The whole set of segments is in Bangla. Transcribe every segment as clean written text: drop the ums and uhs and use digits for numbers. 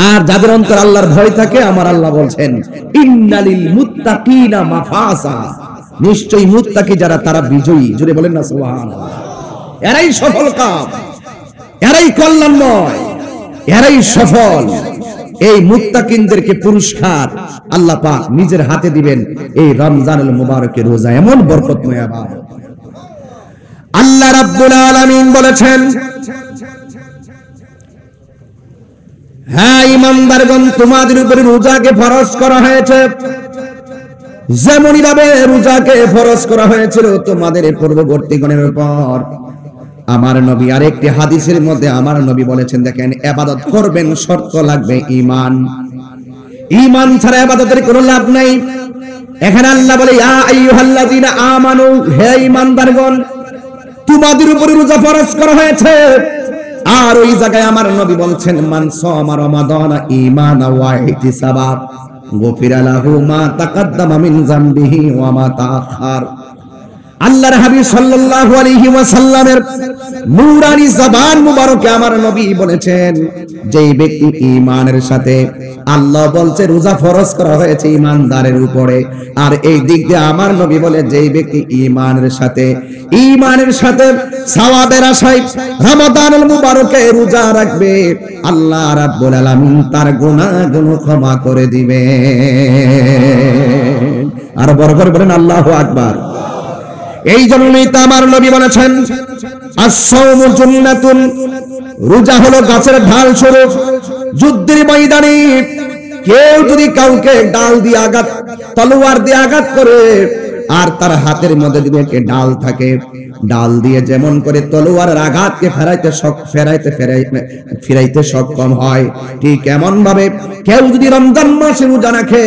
আর যাদের অন্তর আল্লাহর ভয় থাকে, আমার আল্লাহ বলছেন ইন্নালিল মুত্তাকিনা মাফাসা, নিশ্চয়ই মুত্তাকি যারা তারা বিজয়ী। জোরে বলেন না সুবহানাল্লাহ। এরাই সফল কাম, এরাই কল্যাণময়, এরাই সফল। এই মুত্তাকিনদেরকে পুরস্কার আল্লাহ পাক নিজের হাতে দিবেন এই রমজানুল মুবারকের রোজা। এমন বরকতময় ইবাদত। আল্লাহ রাব্বুল আলামিন বলেছেন, হ্যাঁ ঈমানদারগণ, তোমাদের উপরে রোজাকে ফরজ করা হয়েছে, যেমনই ভাবে রোজাকে ফরজ করা হয়েছিল তোমাদের পূর্ববর্তীগণের উপর। আমার নবী আরেকটি হাদিসের মধ্যে আমার নবী বলেছেন, দেখেন, ইবাদত করবেন শর্ত লাগবে ঈমান। ঈমান ছাড়া ইবাদতের কোনো লাভ নাই। এখানে আল্লাহ বলে, ইয়া আইয়ুহাল্লাযীনা আমানু, হে ঈমানদারগণ, তোমাদের উপরে রোজা ফরজ করা হয়েছে। আর ওই জায়গায় আমার নবী বলছেন, মান সামা রমাদানা ঈমানা ওয়া ইহতিসাবা গুফিরা লাহু মা তাকাদ্দামা মিন যামবিহি ওয়া মা তাআখার। আল্লাহর হাবিব সাল্লাল্লাহু আলাইহি ওয়াসাল্লামের নূরানি জবান মুবারকে আমার নবী বলেছেন, যেই ব্যক্তি ঈমানের সাথে, আল্লাহ বলছে রোজা ফরজ করা হয়েছে ঈমানদারের উপরে, আর এই দিক দিয়ে আমার নবী বলে, যেই ব্যক্তি ঈমানের সাথে সওয়াবের আশায় রমাদানুল মুবারকে রোজা রাখবে, আল্লাহ রাব্বুল আলামিন তার গুনাহগুলো ক্ষমা করে দিবেন। আর বড় করে বলেন আল্লাহু আকবার। এই জন্যই তো আমার নবী বলেছেন, আস-সাওমু জান্নাতুন, রোজা হলো গাছের ঢাল স্বরূপ। যুদ্ধের ময়দানে কেউ যদি কাউকে ডাল দিয়ে আঘাত, তলোয়ার দিয়ে আঘাত করে, আর তার হাতের মধ্যে যদি একটা ডাল থাকে, ডাল দিয়ে যেমন করে তলোয়ারের আঘাতকে ফেরাইতে সক্ষম হয়, ঠিক এমন ভাবে কেউ যদি রমজান মাসে রোজা রাখে,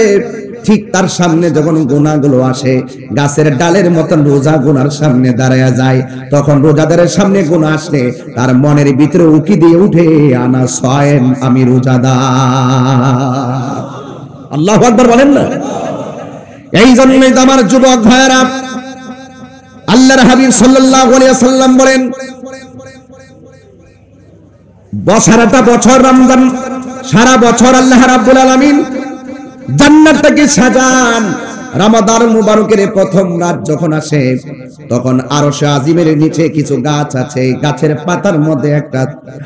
ঠিক তার সামনে যখন গুনাহগুলো আসে, গাছের ডালের মতন রোজা গুনার সামনে দাঁড়ায়া যায়, তখন রোজাদারের সামনে গুনাহ আসলে তার মনের ভিতরে উকি দিয়ে উঠে, আনা সায়েম, আমি রোজাদার। আল্লাহু আকবার বলেন না। এই জন্যই তো আমার যুবক ভাইয়েরা, আল্লাহর হাবিব সাল্লাল্লাহু আলাইহি ওয়াসাল্লাম বলেন, সারাটা বছর রমজান, সারা বছর আল্লাহ রাব্বুল আলামিন জান্নাতটাকে সাজান। রমাদান মুবারকের প্রথম রাত যখন আসে, তখন আরশে আজিমের নিচে কিছু গাছ আছে, গাছের পাতার মধ্যে একটা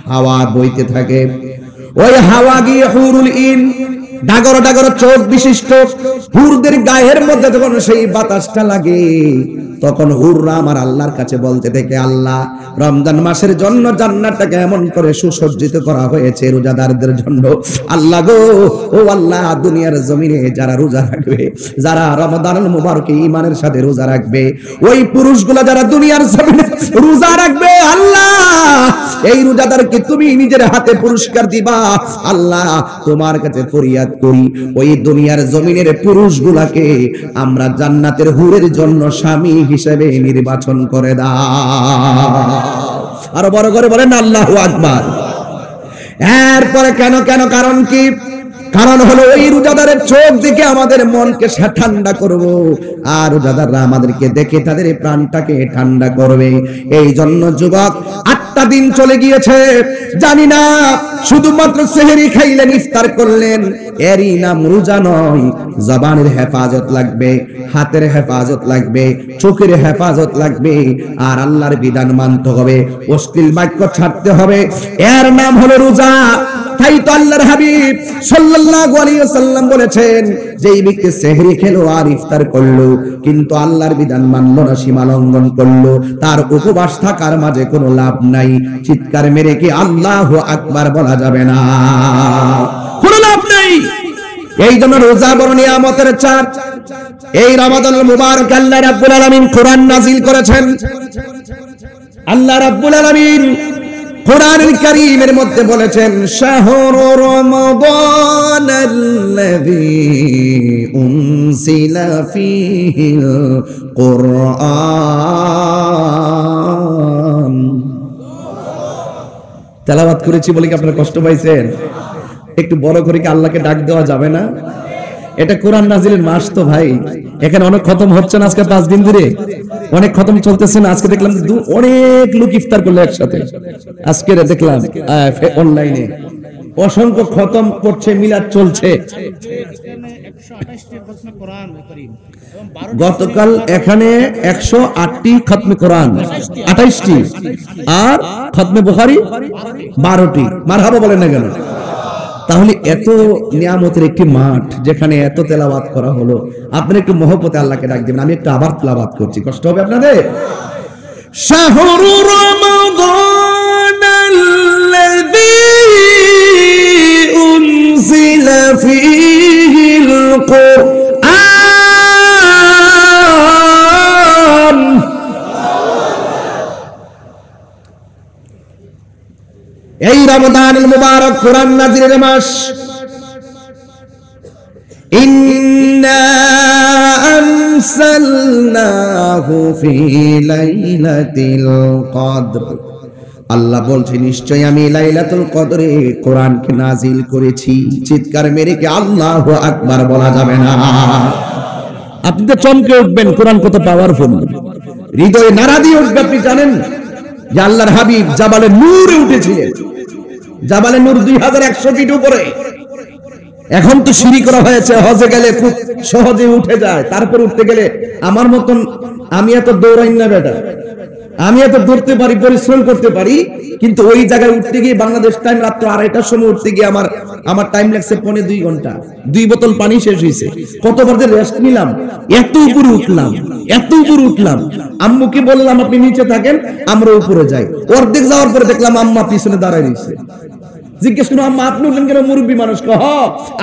হাওয়া বইতে থাকে। ওই হাওয়া গিয়ে হুরুল ইন, ডাগর ডাগর চোখ বিশিষ্ট হুরদের গায়ের মধ্যে যখন সেই বাতাসটা লাগে, তখন হুররা আমার আল্লাহর কাছে বলতে থাকে, আল্লাহ, রমজান মাসের জন্য জান্নাতটাকে এমন করে সুসজ্জিত করা হয়েছে রোজাদারদের জন্য। আল্লাহ গো, ও আল্লাহ, দুনিয়ার জমিনে যারা রোজা রাখবে, যারা রমাদানুল মুবারকে ঈমানের সাথে রোজা রাখবে, ওই পুরুষগুলা যারা দুনিয়ার জমিনে রোজা রাখবে, আল্লাহ, এই রোজাদারকে তুমি নিজের হাতে পুরস্কার দিবা। আল্লাহ, তোমার কাছে ফরিয়াদ করি, ওই দুনিয়ার জমিনের পুরুষগুলাকে আমরা জান্নাতের হুরের জন্য স্বামী হিসেবে নির্বাচন করে দাও। আর বড় করে বলেন আল্লাহু আকবার। এরপরে কেন, কারণ কি? কারণ হলো ওই রোজাদারের চোখ দেখে আমাদের মনকে ঠান্ডা করব, আর রোজাদাররা আমাদেরকে দেখে তাদের প্রাণটাকে ঠান্ডা করবে। এই জন্য যুবক, 8টা দিন চলে গিয়েছে, জানি না শুধুমাত্র সেহরি খাইলেন, ইফতার করলেন, এরই নাম রোজা নয়। জবানের হেফাজত লাগবে, হাতের হেফাজত লাগবে, চোখের হেফাজত লাগবে, আর আল্লাহর বিধান মানতে হবে, অশ্লীল বাক্য ছাড়তে হবে, এর নাম হলো রোজা। তাই তো আল্লাহর হাবিব সাল্লাল্লাহু আলাইহি ওয়াসাল্লাম বলেছেন, যেই ব্যক্তি সেহরি খেলো আর ইফতার করলো, কিন্তু আল্লাহর বিধান মানলো না, সীমা লঙ্ঘন করলো, তার উপবাস থাকার মাঝে কোনো লাভ নাই। চিৎকার মেরে কি আল্লাহু আকবার বলা যাবে না? কোনো লাভ নেই। এই জন্য রোজা বড় নিয়ামতের চাঁদ। এই রমাদানুল মুবারক আল্লাহ রাব্বুল আলামিন কোরআন নাযিল করেছেন। আল্লাহ রাব্বুল আলামিন কোরআনুল কারীমের মধ্যে বলেছেন, শাহরু রমাদানাল্লাযী উনজিলা ফীহিল কুরআন। তেলাওয়াত করেছি বলে কি আপনারা কষ্ট পাইছেন? একটু বড় করে কি আল্লাহকে ডাক দেওয়া যাবে না? এটা কোরআন নাজিলের মাস তো ভাই। এখানে অনেক খতম হচ্ছে না আজকে 5 দিন ধরে, অনেক খতম চলতেছে না। আজকে দেখলাম অনেক লোক ইফতার করলো একসাথে, আজকে দেখলাম অনলাইনে অসংখ্য খতম করছে, মিলাদ চলছে। গতকাল এখানে 108টি খতমে কোরআন, 28টি, আর খতমে বুখারী 12টি। মারহাবা বলেন না কেন? তাহলে এত নিয়ামতের একটি মাঠ, যেখানে এত তেলাওয়াত করা হলো, আপনারা একটু মহব্বতে আল্লাহকে ডাক দিবেন। আমি একটু আবার তেলাওয়াত করছি, কষ্ট হবে আপনাদের। শাহরু রমাদান আল্লাযী উনজিলা ফীহিল কুরআন। এই রমাদানুল মুবারক কোরআন নাযিলের মাস। ইন্না আনসালনাহু ফি লাইলাতিল কদর। আল্লাহ বলছে নিশ্চয় আমি লাইলাতুল কদরে কোরআনকে নাজিল করেছি। চিৎকার মেরে কি আল্লাহু আকবার বলা যাবে না? আপনি তো চমকে উঠবেন, কোরআন কত পাওয়ারফুল। হৃদয়ে নাড়া দিয়ে উঠবে। আপনি জানেন যে আল্লাহর হাবিব জাবালে নূরে উঠেছিলেন। জাবালে নূর 2100 ফিট উপরে। এখন তো সিঁড়ি করা হয়েছে, হজে গেলে খুব সহজে উঠে যায়। তারপর উঠতে গেলে আমার মতন, আমি এত দৌড়াই না বেটা, আমি এত দৌড়তে পারি, পরিশ্রম করতে পারি, কিন্তু ওই জায়গায় উঠতে গিয়ে বাংলাদেশ টাইম রাত্র 2:30টার সময় উঠতে গিয়ে আমার টাইম লাগছে 2.5 ঘন্টা। 2 বোতল পানি শেষ হয়েছে। কতবার যে রেস্ট নিলাম, এত উপরে উঠলাম, এত উপরে উঠলাম। আম্মুকে বললাম আপনি নিচে থাকেন, আমরা উপরে যাই। অর্ধেক যাওয়ার পরে দেখলাম আম্মা পিছনে দাঁড়ায় রয়েছে। জিজ্ঞেস করলাম আম্মা আপনি উঠলেন কেন? মুরব্বী মানুষ।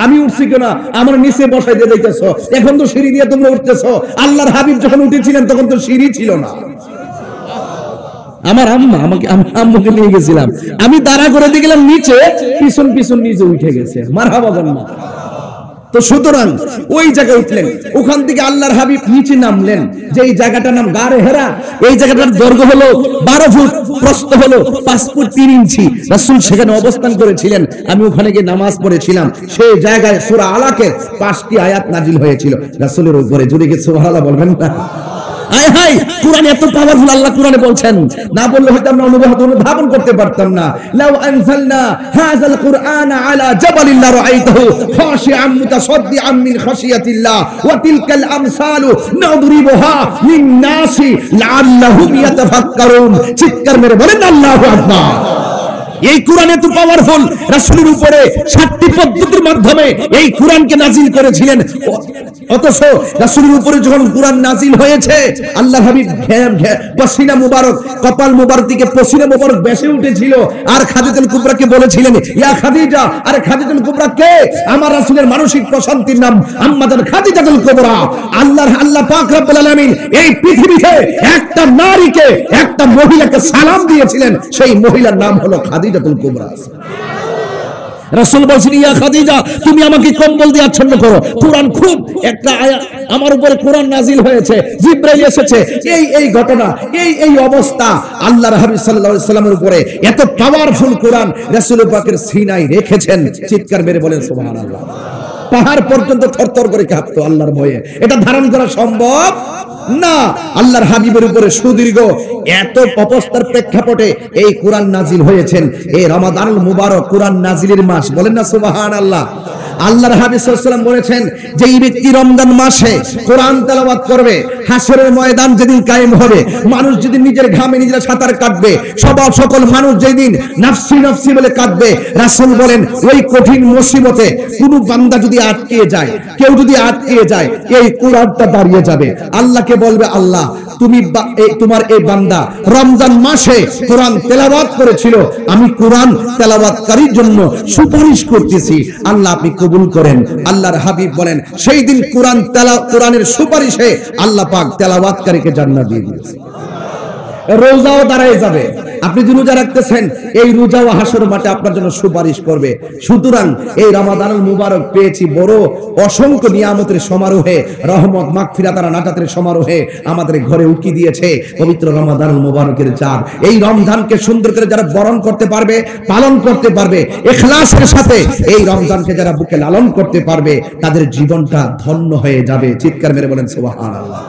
আমি উঠছি কেন? আমার নিচে বসাই দিয়ে যাইতেছ, এখন তো সিঁড়ি দিয়ে তোমরা উঠতেছ। আল্লাহর হাবিব যখন উঠেছিলেন তখন তো সিঁড়ি ছিল না। আমার আম্মা আম্মুকে নিয়ে গেছিলাম, আমি দাঁড়া করে দিয়ে গেলাম নিচে, পিছন পিছন নিচে উঠে গেছে। মারহাবা বলেন না? তো সুতরাং ওই জায়গায় উঠলেন, ওখান থেকে আল্লাহর হাবিব নিচে নামলেন। যে এই জায়গাটার নাম গারে হেরা। এই জায়গাটার দৈর্ঘ্য হলো 12 ফুট, প্রস্থ হলো 5 ফুট 3 ইঞ্চি। রাসূল সেখানে অবস্থান করেছিলেন। আমি ওখানে গিয়ে নামাজ পড়েছিলাম। সেই জায়গায় সূরা আলাকের 5টি আয়াত নাজিল হয়েছিল রাসূলের উপরে। জোরে কি সুবহানাল্লাহ বলবেন না? আয় হায়, কোরআন এত পাওয়ারফুল। আল্লাহ কোরআনে বলছেন, না বললে হয়তো আমরা অনুধাবন করতে পারতাম না। লাউ আনজালনা হাযাল কুরআনা আলা জাবালিন লারাআইতাহু খাশিআম মুতাসাদ্দিআম মিন খাশিয়াতিল্লাহ ওয়া তিলকাল আমসালু নাদরিবুহা লিন-নাসি লাআল্লাহুম ইয়াতাফাক্কারুন। চিৎকার মেরে বলেন আল্লাহু আকবার। এই কোরআন এত পাওয়ারফুল। রাসূলের উপরে 7টি পদ্ধতির মাধ্যমে এই কোরআনকে নাজিল করেছিলেন। অথচ রাসূলের উপরে যখন কোরআন নাজিল হয়েছে, আল্লাহর হাবিব পসিনা মুবারক, কপাল মুবারক থেকে পসিনা মুবারক বেশে উঠেছিল। আর খাদিজাতুল কুবরাকে বলেছিলেন, ইয়া খাদিজা। আরে খাদিজাতুল কুবরা কে? আমার রাসূলের মানসিক প্রশান্তির নাম আম্মাজান খাদিজাতুল কুবরা। আল্লাহ পাক রব্বুল আলামিন এই পৃথিবীতে একটা নারীকে, একটা মহিলাকে সালাম দিয়েছিলেন। সেই মহিলার নাম হলো খাদিজাতুল কুবরা। রাসূল বলেন, ইয়া খাদিজা তুমি আমাকে কম্বল দিয়ে আচ্ছন্ন করো। কোরআন খুব একটা আয়াত আমার উপরে কোরআন নাজিল হয়েছে, জিবরাইল এসেছে, এই ঘটনা, এই অবস্থা। আল্লাহর হাবিব সাল্লাল্লাহু আলাইহি সাল্লামের উপরে এত পাওয়ারফুল কোরআন রাসূল পাকের সিনায় রেখেছেন। চিৎকার মেরে বলেন সুবহানাল্লাহ। পাহাড় পর্যন্ত থরথর করে কাঁপতো আল্লাহর ভয়ে। এটা ধারণ করা সম্ভব না। আল্লাহর হাবিবের উপরে সুদীর্ঘ এত অবস্থার প্রেক্ষাপটে এই কোরআন নাজিল হয়েছেন। এই রমাদানুল মুবারক কোরআন নাজিলের মাস। বলেন না সুবহানাল্লাহ। আল্লাহর হাবিব সাল্লাল্লাহু আলাইহি ওয়াসাল্লাম বলেছেন, যে এই ব্যক্তি রমজান মাসে কোরআন তেলাওয়াত করবে, হাসরের ময়দান যেদিন কায়েম হবে, মানুষ যেদিন নিজের ঘামে নিজেরা সাঁতার কাটবে, সকল মানুষ যেদিন নাফসি নাফসি বলে কাঁদবে, রাসূল বলেন ওই কঠিন মুসিবতে কোন বান্দা যদি আটকে যায়, কেউ যদি আটকে যায়, এই কোরআনটা দাঁড়িয়ে যাবে। আল্লাহকে বলবে, আল্লাহ তুমি তোমার এই বান্দা রমজান মাসে কোরআন তেলাওয়াত করেছিল, আমি কোরআন তেলাওয়াতকারীর জন্য সুপারিশ করতেছি, আল্লাহ আপনি কবুল করেন। আল্লাহর হাবিব বলেন সেই দিন কোরআনের সুপারিশে আল্লাহ পাক তেলাওয়াতকারীকে জান্নাত দিয়ে দিয়েছে। রোজাও দাঁড়ায় যাবে। আপনি যে রোজা রাখতেছেন, এই রোজাও হাসর মাঠে আপনার জন্য সুপারিশ করবে। সুতরাং এই রমাদানুল মুবারক পেয়েছি বড় অসংখ্য নিয়ামতের সমারোহে, রহমত মাগফিরাত আর নাজাতের সমারোহে আমাদের ঘরে উকি দিয়েছে পবিত্র রমাদানুল মুবারকের চাঁদ। এই রমজানকে সুন্দর করে যারা বরণ করতে পারবে, পালন করতে পারবে, ইখলাসের সাথে এই রমজানকে যারা বুকে লালন করতে পারবে, তাদের জীবনটা ধন্য হয়ে যাবে। চিৎকার মেরে বলেন সুবহানাল্লাহ।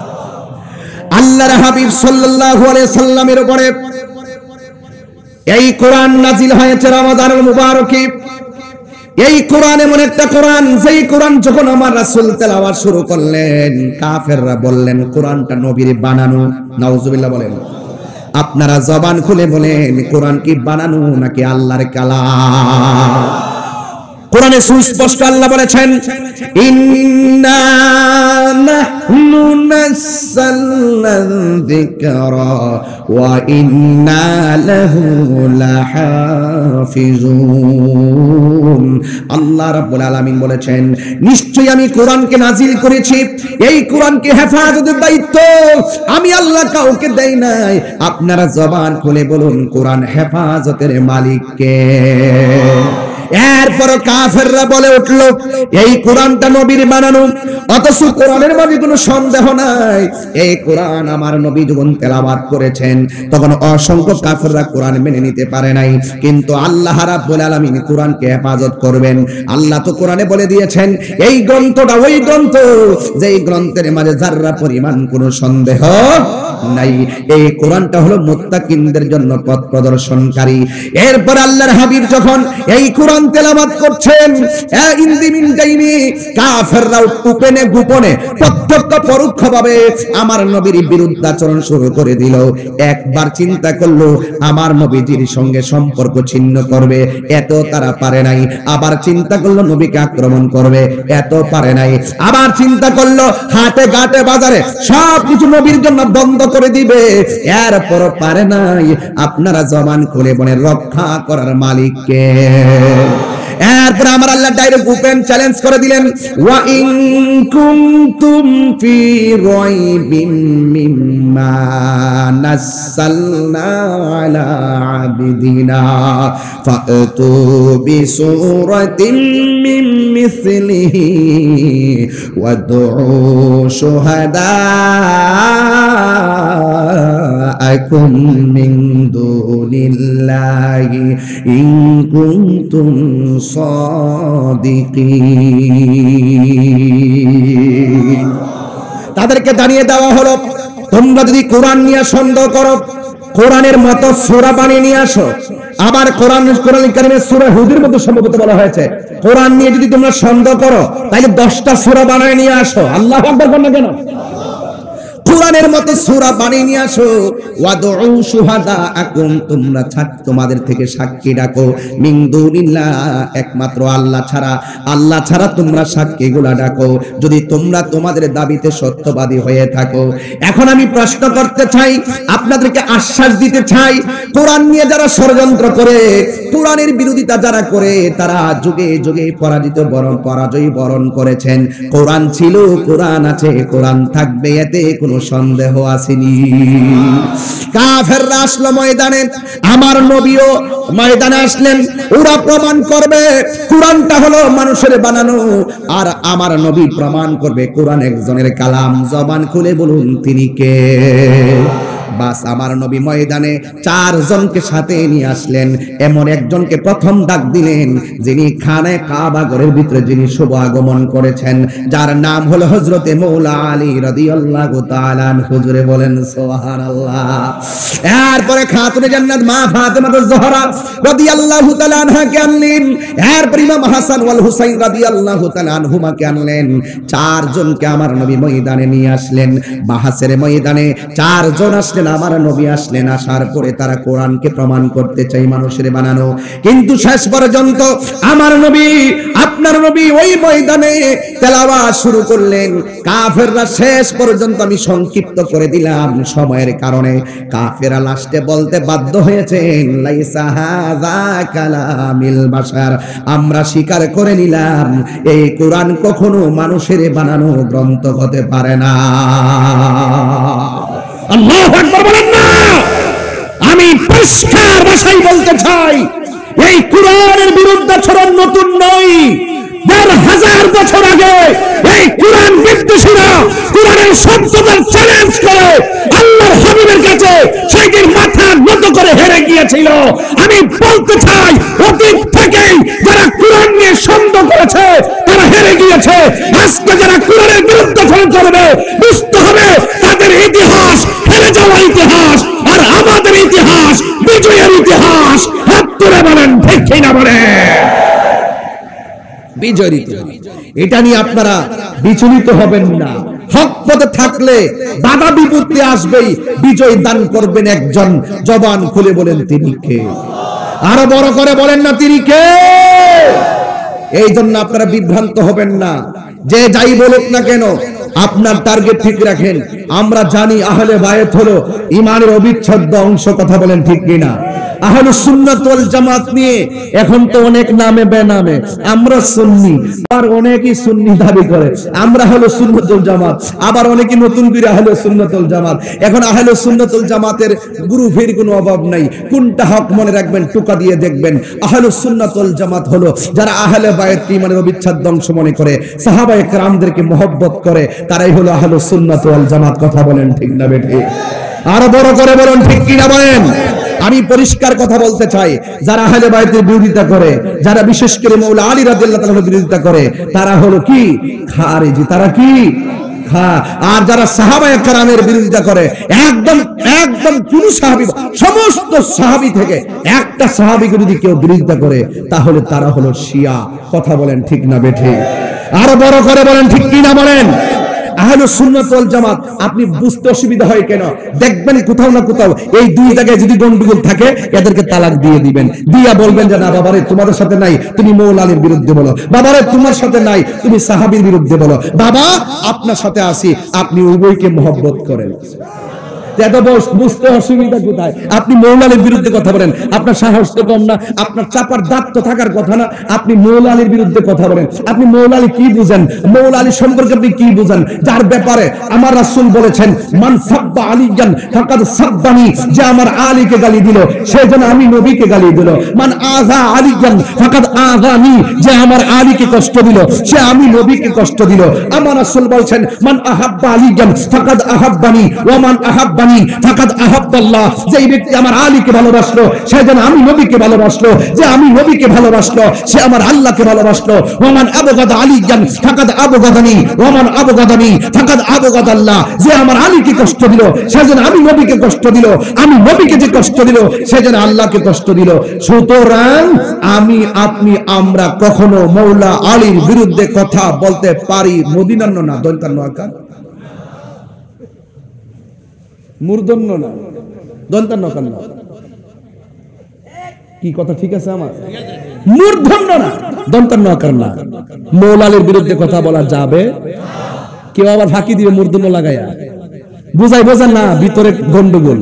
আল্লাহর হাবিব সাল্লাল্লাহু আলাইহি সাল্লামের উপরে এই কোরআন নাজিল হয়েছে রমাদানুল মুবারকে। এই কোরআন এমন একটা কোরআন, যেই কোরআন যখন আমার রাসূল তেলাওয়াত শুরু করলেন, কাফেররা বললেন কোরআনটা নবীর বানানো। নাউজুবিল্লাহ বলেন। আপনারা জবান খুলে বলেন, কোরআন কি বানানো নাকি আল্লাহর কালাম? কোরআনে সুস্পষ্ট আল্লাহ বলেছেন, ইন্না নাহনু নাযালনা যিকরা ওয়া ইন্না লাহু লাহাফিজুন। আল্লাহ রাব্বুল আলামিন বলেছেন, নিশ্চয়ই আমি কোরআনকে নাজিল করেছি, এই কোরআনকে হেফাজতের দায়িত্ব আমি আল্লাহ কাউকে দেই নাই। আপনারা জবান খুলে বলুন, কোরআন হেফাজতের মালিক কে? এরপর কাফেররা বলে উঠল, এই কোরআনটা নবীর বানানো। অথচ কোরআনের মধ্যে কোনো সন্দেহ নাই, এই কোরআন আমার নবী যখন তেলাওয়াত করেছেন তখন অসংখ্য কাফেররা কোরআন মেনে নিতে পারে নাই। কিন্তু আল্লাহ রাব্বুল আলামিন কোরআনকে হেফাজত করবেন। আল্লাহ তো কোরআনে বলে দিয়েছেন, এই গ্রন্থটা ওই গ্রন্থ যেই গ্রন্থের মাঝে যাররা পরিমাণ কোনো সন্দেহ নাই। এই কোরআনটা হলো মুত্তাকিনদের জন্য পথ প্রদর্শনকারী। এরপর আল্লাহর হাবিব যখন এই কোরআন তেলাওয়াত করছেন, কাফেররা গোপনে গোপনে প্রত্যক্ষ পরোক্ষভাবে আমার নবীর বিরুদ্ধাচরণ শুরু করে দিল। একবার চিন্তা করলো আমার নবীজির সঙ্গে সম্পর্ক ছিন্ন করবে, এত তারা পারে নাই। আবার চিন্তা করলো নবীকে আক্রমণ করবে, এত পারে নাই। আবার চিন্তা করলো হাটে ঘাটে বাজারে সবকিছু নবীর জন্য বন্ধ করে দিবে, এরপর পারে নাই। আপনারা জবান খুলে বলে, রক্ষা করার মালিক কে? এরপর আমার আল্লাহ ডাইরেক্ট ওপেন চ্যালেঞ্জ করে দিলেন, ওয়া ইন কুনতুম ফি রাইবিন মিম্মা নাযালনা আলা আবদিনা ফাতু বিসূরাতিন মিন মিসলিহি ওয়াদউ শুহাদাআকুম মিন দুনিল্লাহি ইন কুনতুম সাদিকিন। তাদেরকে জানিয়ে দেওয়া হলো, তোমরা যদি কোরআন নিয়ে সন্দেহ করো, কোরআনের মতো সূরা বানিয়ে নিয়ে আসো। আবার কোরআন কারীমের সূরা হুদের মধ্যে সম্ভবত বলা হয়েছে, কোরআন নিয়ে যদি তোমরা সন্দেহ করো তাহলে 10টা সূরা বানিয়ে নিয়ে আসো। আল্লাহু আকবার বলনা কেন? কোরআনের মতো সূরা বানিয়ে নিয়ে আসো। ওয়াদউ শুহাদাআকুম, তোমরা তোমাদের থেকে সাক্ষী ডাকো। মিন দুনিল্লাহ, একমাত্র আল্লাহ ছাড়া, আল্লাহ ছাড়া তোমরা সাক্ষীগুলা ডাকো, যদি তোমরা তোমাদের দাবিতে সত্যবাদী হয়ে থাকো। এখন আমি প্রশ্ন করতে চাই, আপনাদেরকে আশ্বাস দিতে চাই, কোরআন নিয়ে যারা ষড়যন্ত্র করে, কোরআনের বিরোধিতা যারা করে, তারা যুগে যুগে পরাজয় বরণ করেছেন। কোরআন ছিল, কোরআন আছে, কোরআন থাকবে, এতে কোনো সন্দেহ আসেনি। কাফেররা আসলো ময়দানে, আমার নবীও ময়দানে আসলেন। ওরা প্রমাণ করবে কোরআনটা হলো মানুষের বানানো, আর আমার নবী প্রমাণ করবে কোরআন একজনের কালাম। জবান খুলে বলুন, তিনি কে? বাস আমার নবী ময়দানে 4 জনকে সাথে নিয়ে আসলেন। এমন একজনকে প্রথম ডাক দিলেন, যিনি খানে কাবা ঘরের ভিতরে যিনি শুভ আগমন করেছেন, যার নাম হলো হযরতে মৌলা আলী রাদিয়াল্লাহু তাআলা আনহু। হুজুরে বলেন সুবহানাল্লাহ। এরপরে খাতুনে জান্নাত মা ফাতেমাতুজ জোহরা রাদিয়াল্লাহু তাআলা আনহাকে আনলেন। এরপর ইমাম হাসান ওয়াল হুসাইন রাদিয়াল্লাহু তাআলা আনহুমাকে আনলেন। 4 জনকে আমার নবী ময়দানে নিয়ে আসলেন। বাহাসের ময়দানে 4 জন আসলেন, আমার নবী আসলেন। আসার পরে তারা কোরআনকে প্রমাণ করতে চাই মানুষের বানানো, কিন্তু শেষ পর্যন্ত আমার নবী, আপনার নবী ওই ময়দানে তেলাওয়াত শুরু করলেন। কাফেররা শেষ পর্যন্ত, আমি সংক্ষিপ্ত করে দিলাম সময়ের কারণে, কাফেররা লাস্টে বলতে বাধ্য হয়েছেন, লাইসা হাযা কালামিল বাশার, আমরা স্বীকার করে নিলাম এই কোরআন কখনো মানুষের বানানো গ্রন্থ হতে পারে না। আল্লাহু আকবার বলেন না। আমি পরিষ্কার ভাষায় বলতে চাই, এই কোরআনের বিরুদ্ধাচরণ নতুন নয়। 1000 বছর আগে এই কোরআন বিদ্বেষীরা কোরআনের সত্যতার চ্যালেঞ্জ করে আল্লাহর হাবিবের কাছে সেদিন মাথা নত করে হেরে গিয়েছিল। আমি বলতে চাই, অতীত থেকেই যারা কোরআন নিয়ে সন্দেহ করেছে তারা হেরে গিয়েছে। আজকে যারা কোরআনের বিরুদ্ধাচরণ করবে, বুঝতে হবে তাদের ইতিহাস হেরে যাওয়া ইতিহাস, আর আমাদের ইতিহাস বিজয়ের ইতিহাস। হাত তুলে বলেন ঠিক কিনা বলেন। বিজয়িত। এটা নিয়ে আপনারা বিচলিত হবেন না। হক পথে থাকলে বাধা বিপত্তি আসবেই, বিজয় দান করবেন একজন। জবান খুলে বলেন তিনি কে? আরো বড় করে বলেন না তিনি কে? এই জন্য আপনারা বিভ্রান্ত হবেন না। যে যাই বলুক না কেন, আপনার টার্গেট ঠিক রাখেন। আমরা জানি আহলে বায়াত হলো ঈমানের অবিচ্ছেদ্য অংশ। কথা বলেন ঠিক কিনা? আহলুস সুন্নাত ওয়াল জামাত নিয়ে এখন তো অনেক নামে বেনামে, আমরা সুন্নি, আর অনেকেই সুন্নি দাবি করে আমরা হলো সুন্নাতুল জামাত, আবার অনেকে নতুন করে আহলুস সুন্নাতুল জামাত। এখন আহলুস সুন্নাতুল জামাতের গ্রুপের কোনো অভাব নাই। কোনটা হক মনে রাখবেন, টুকা দিয়ে দেখবেন। আহলুস সুন্নাতুল জামাত হলো যারা আহলে বায়াতকে ঈমানের অবিচ্ছেদ্য অংশ মনে করে, সাহাবায়ে কেরামদেরকে মহব্বত করে, তারাই হলো আহলুস সুন্নাত ওয়াল জামাত। কথা বলেন ঠিক না বেঠিক? আরো বড় করে বলেন ঠিক কিনা বলেন। আমি পরিষ্কার কথা বলতে চাই, যারা আহলে বায়াতের বিরোধিতা করে, যারা বিশেষ করে মাওলা আলী রাদিয়াল্লাহু তাআলার বিরোধিতা করে, তারা হলো কি? খারেজি। তারা কি? আর যারা সাহাবায়ে কেরামের বিরোধিতা করে, একদম কোন সাহাবী, সমস্ত সাহাবী থেকে একটা সাহাবীকে যদি কেউ বিরোধিতা করে, তাহলে তারা হলো শিয়া। কথা বলেন ঠিক না বেঠিক? আরো বড় করে বলেন ঠিক কিনা বলেন। আহলুস সুন্নাত ওয়াল জামাত আপনি বুঝতে অসুবিধা হয় কেন? দেখবেন কোথাও না কোথাও এই দুই জায়গায় যদি গন্ডগোল থাকে, এদেরকে তালাক দিয়ে দিবেন, দিয়া বলবেন যে না বাবারে তোমাদের সাথে নাই, তুমি মৌলা আলীর বিরুদ্ধে বলো। বাবারে তোমার সাথে নাই, তুমি সাহাবীর বিরুদ্ধে বলো। বাবা আপনার সাথে আসি, আপনি উভয়কে মহব্বত করেন। এত বুঝতে অসুবিধা কোথায়? আপনি মৌলা আলীর বিরুদ্ধে কথা বলেন, আপনার সাহস তো কম না, আপনার চাপার দাঁত তো থাকার কথা না। আপনি মৌলা আলীর বিরুদ্ধে কথা বলেন। আপনি মৌলা আলী কি বুঝেন? মৌলা আলী সম্পর্কে আপনি কি বুঝেন? যার ব্যাপারে আমার রাসূল বলেছেন, মান সাব্বা আলিয়ান ফাকাদ সাব্বানি, যে আমার আলীকে গালি দিল সে যেন আমি নবীকে গালি দিল। মান আযা আলিয়ান ফাকাদ আযানি, যে আমার আলীকে কষ্ট দিল সে আমি নবীকে কষ্ট দিল। আমার রাসূল বলেছেন, মান আহাব্বা আলিয়ান ফাকাদ আহাব্বানি ওয়া মান আহাব্বানি ফাকাদ আহাব্বাল্লাহ, যেই ব্যক্তি আমার আলীকে ভালোবাসলো সে যেন আমি নবীকে ভালোবাসলো, যে আমি নবীকে ভালোবাসলো সে আমার আল্লাহকে ভালোবাসলো। ওয়া মান আবগাদা আলিয়ান ফাকাদ আবগাদানি ওয়া মান আবগাদানি ফাকাদ আবগাদাল্লাহ, যে আমার আলীকে কষ্ট দিল সে যেন আমি নবীকে কষ্ট দিল, আমি নবীকে যে কষ্ট দিল সে যেন আল্লাহকে কষ্ট দিল। সুতরাং আমি আপনি আমরা কখনো মৌলা আলীর বিরুদ্ধে কথা বলতে পারি। মদিনার না, দন্তান্ন আকার মূর্ধন্য না, দন্তান্ন আকার না। কি কথা ঠিক আছে আমার? মূর্ধন্য না, দন্তান্ন আকার না। মৌলা আলীর বিরুদ্ধে কথা বলা যাবে? কেউ আবার ফাঁকি দিবে মূর্ধন্য লাগাইয়া, বোঝান না ভিতরে গন্ডগোল।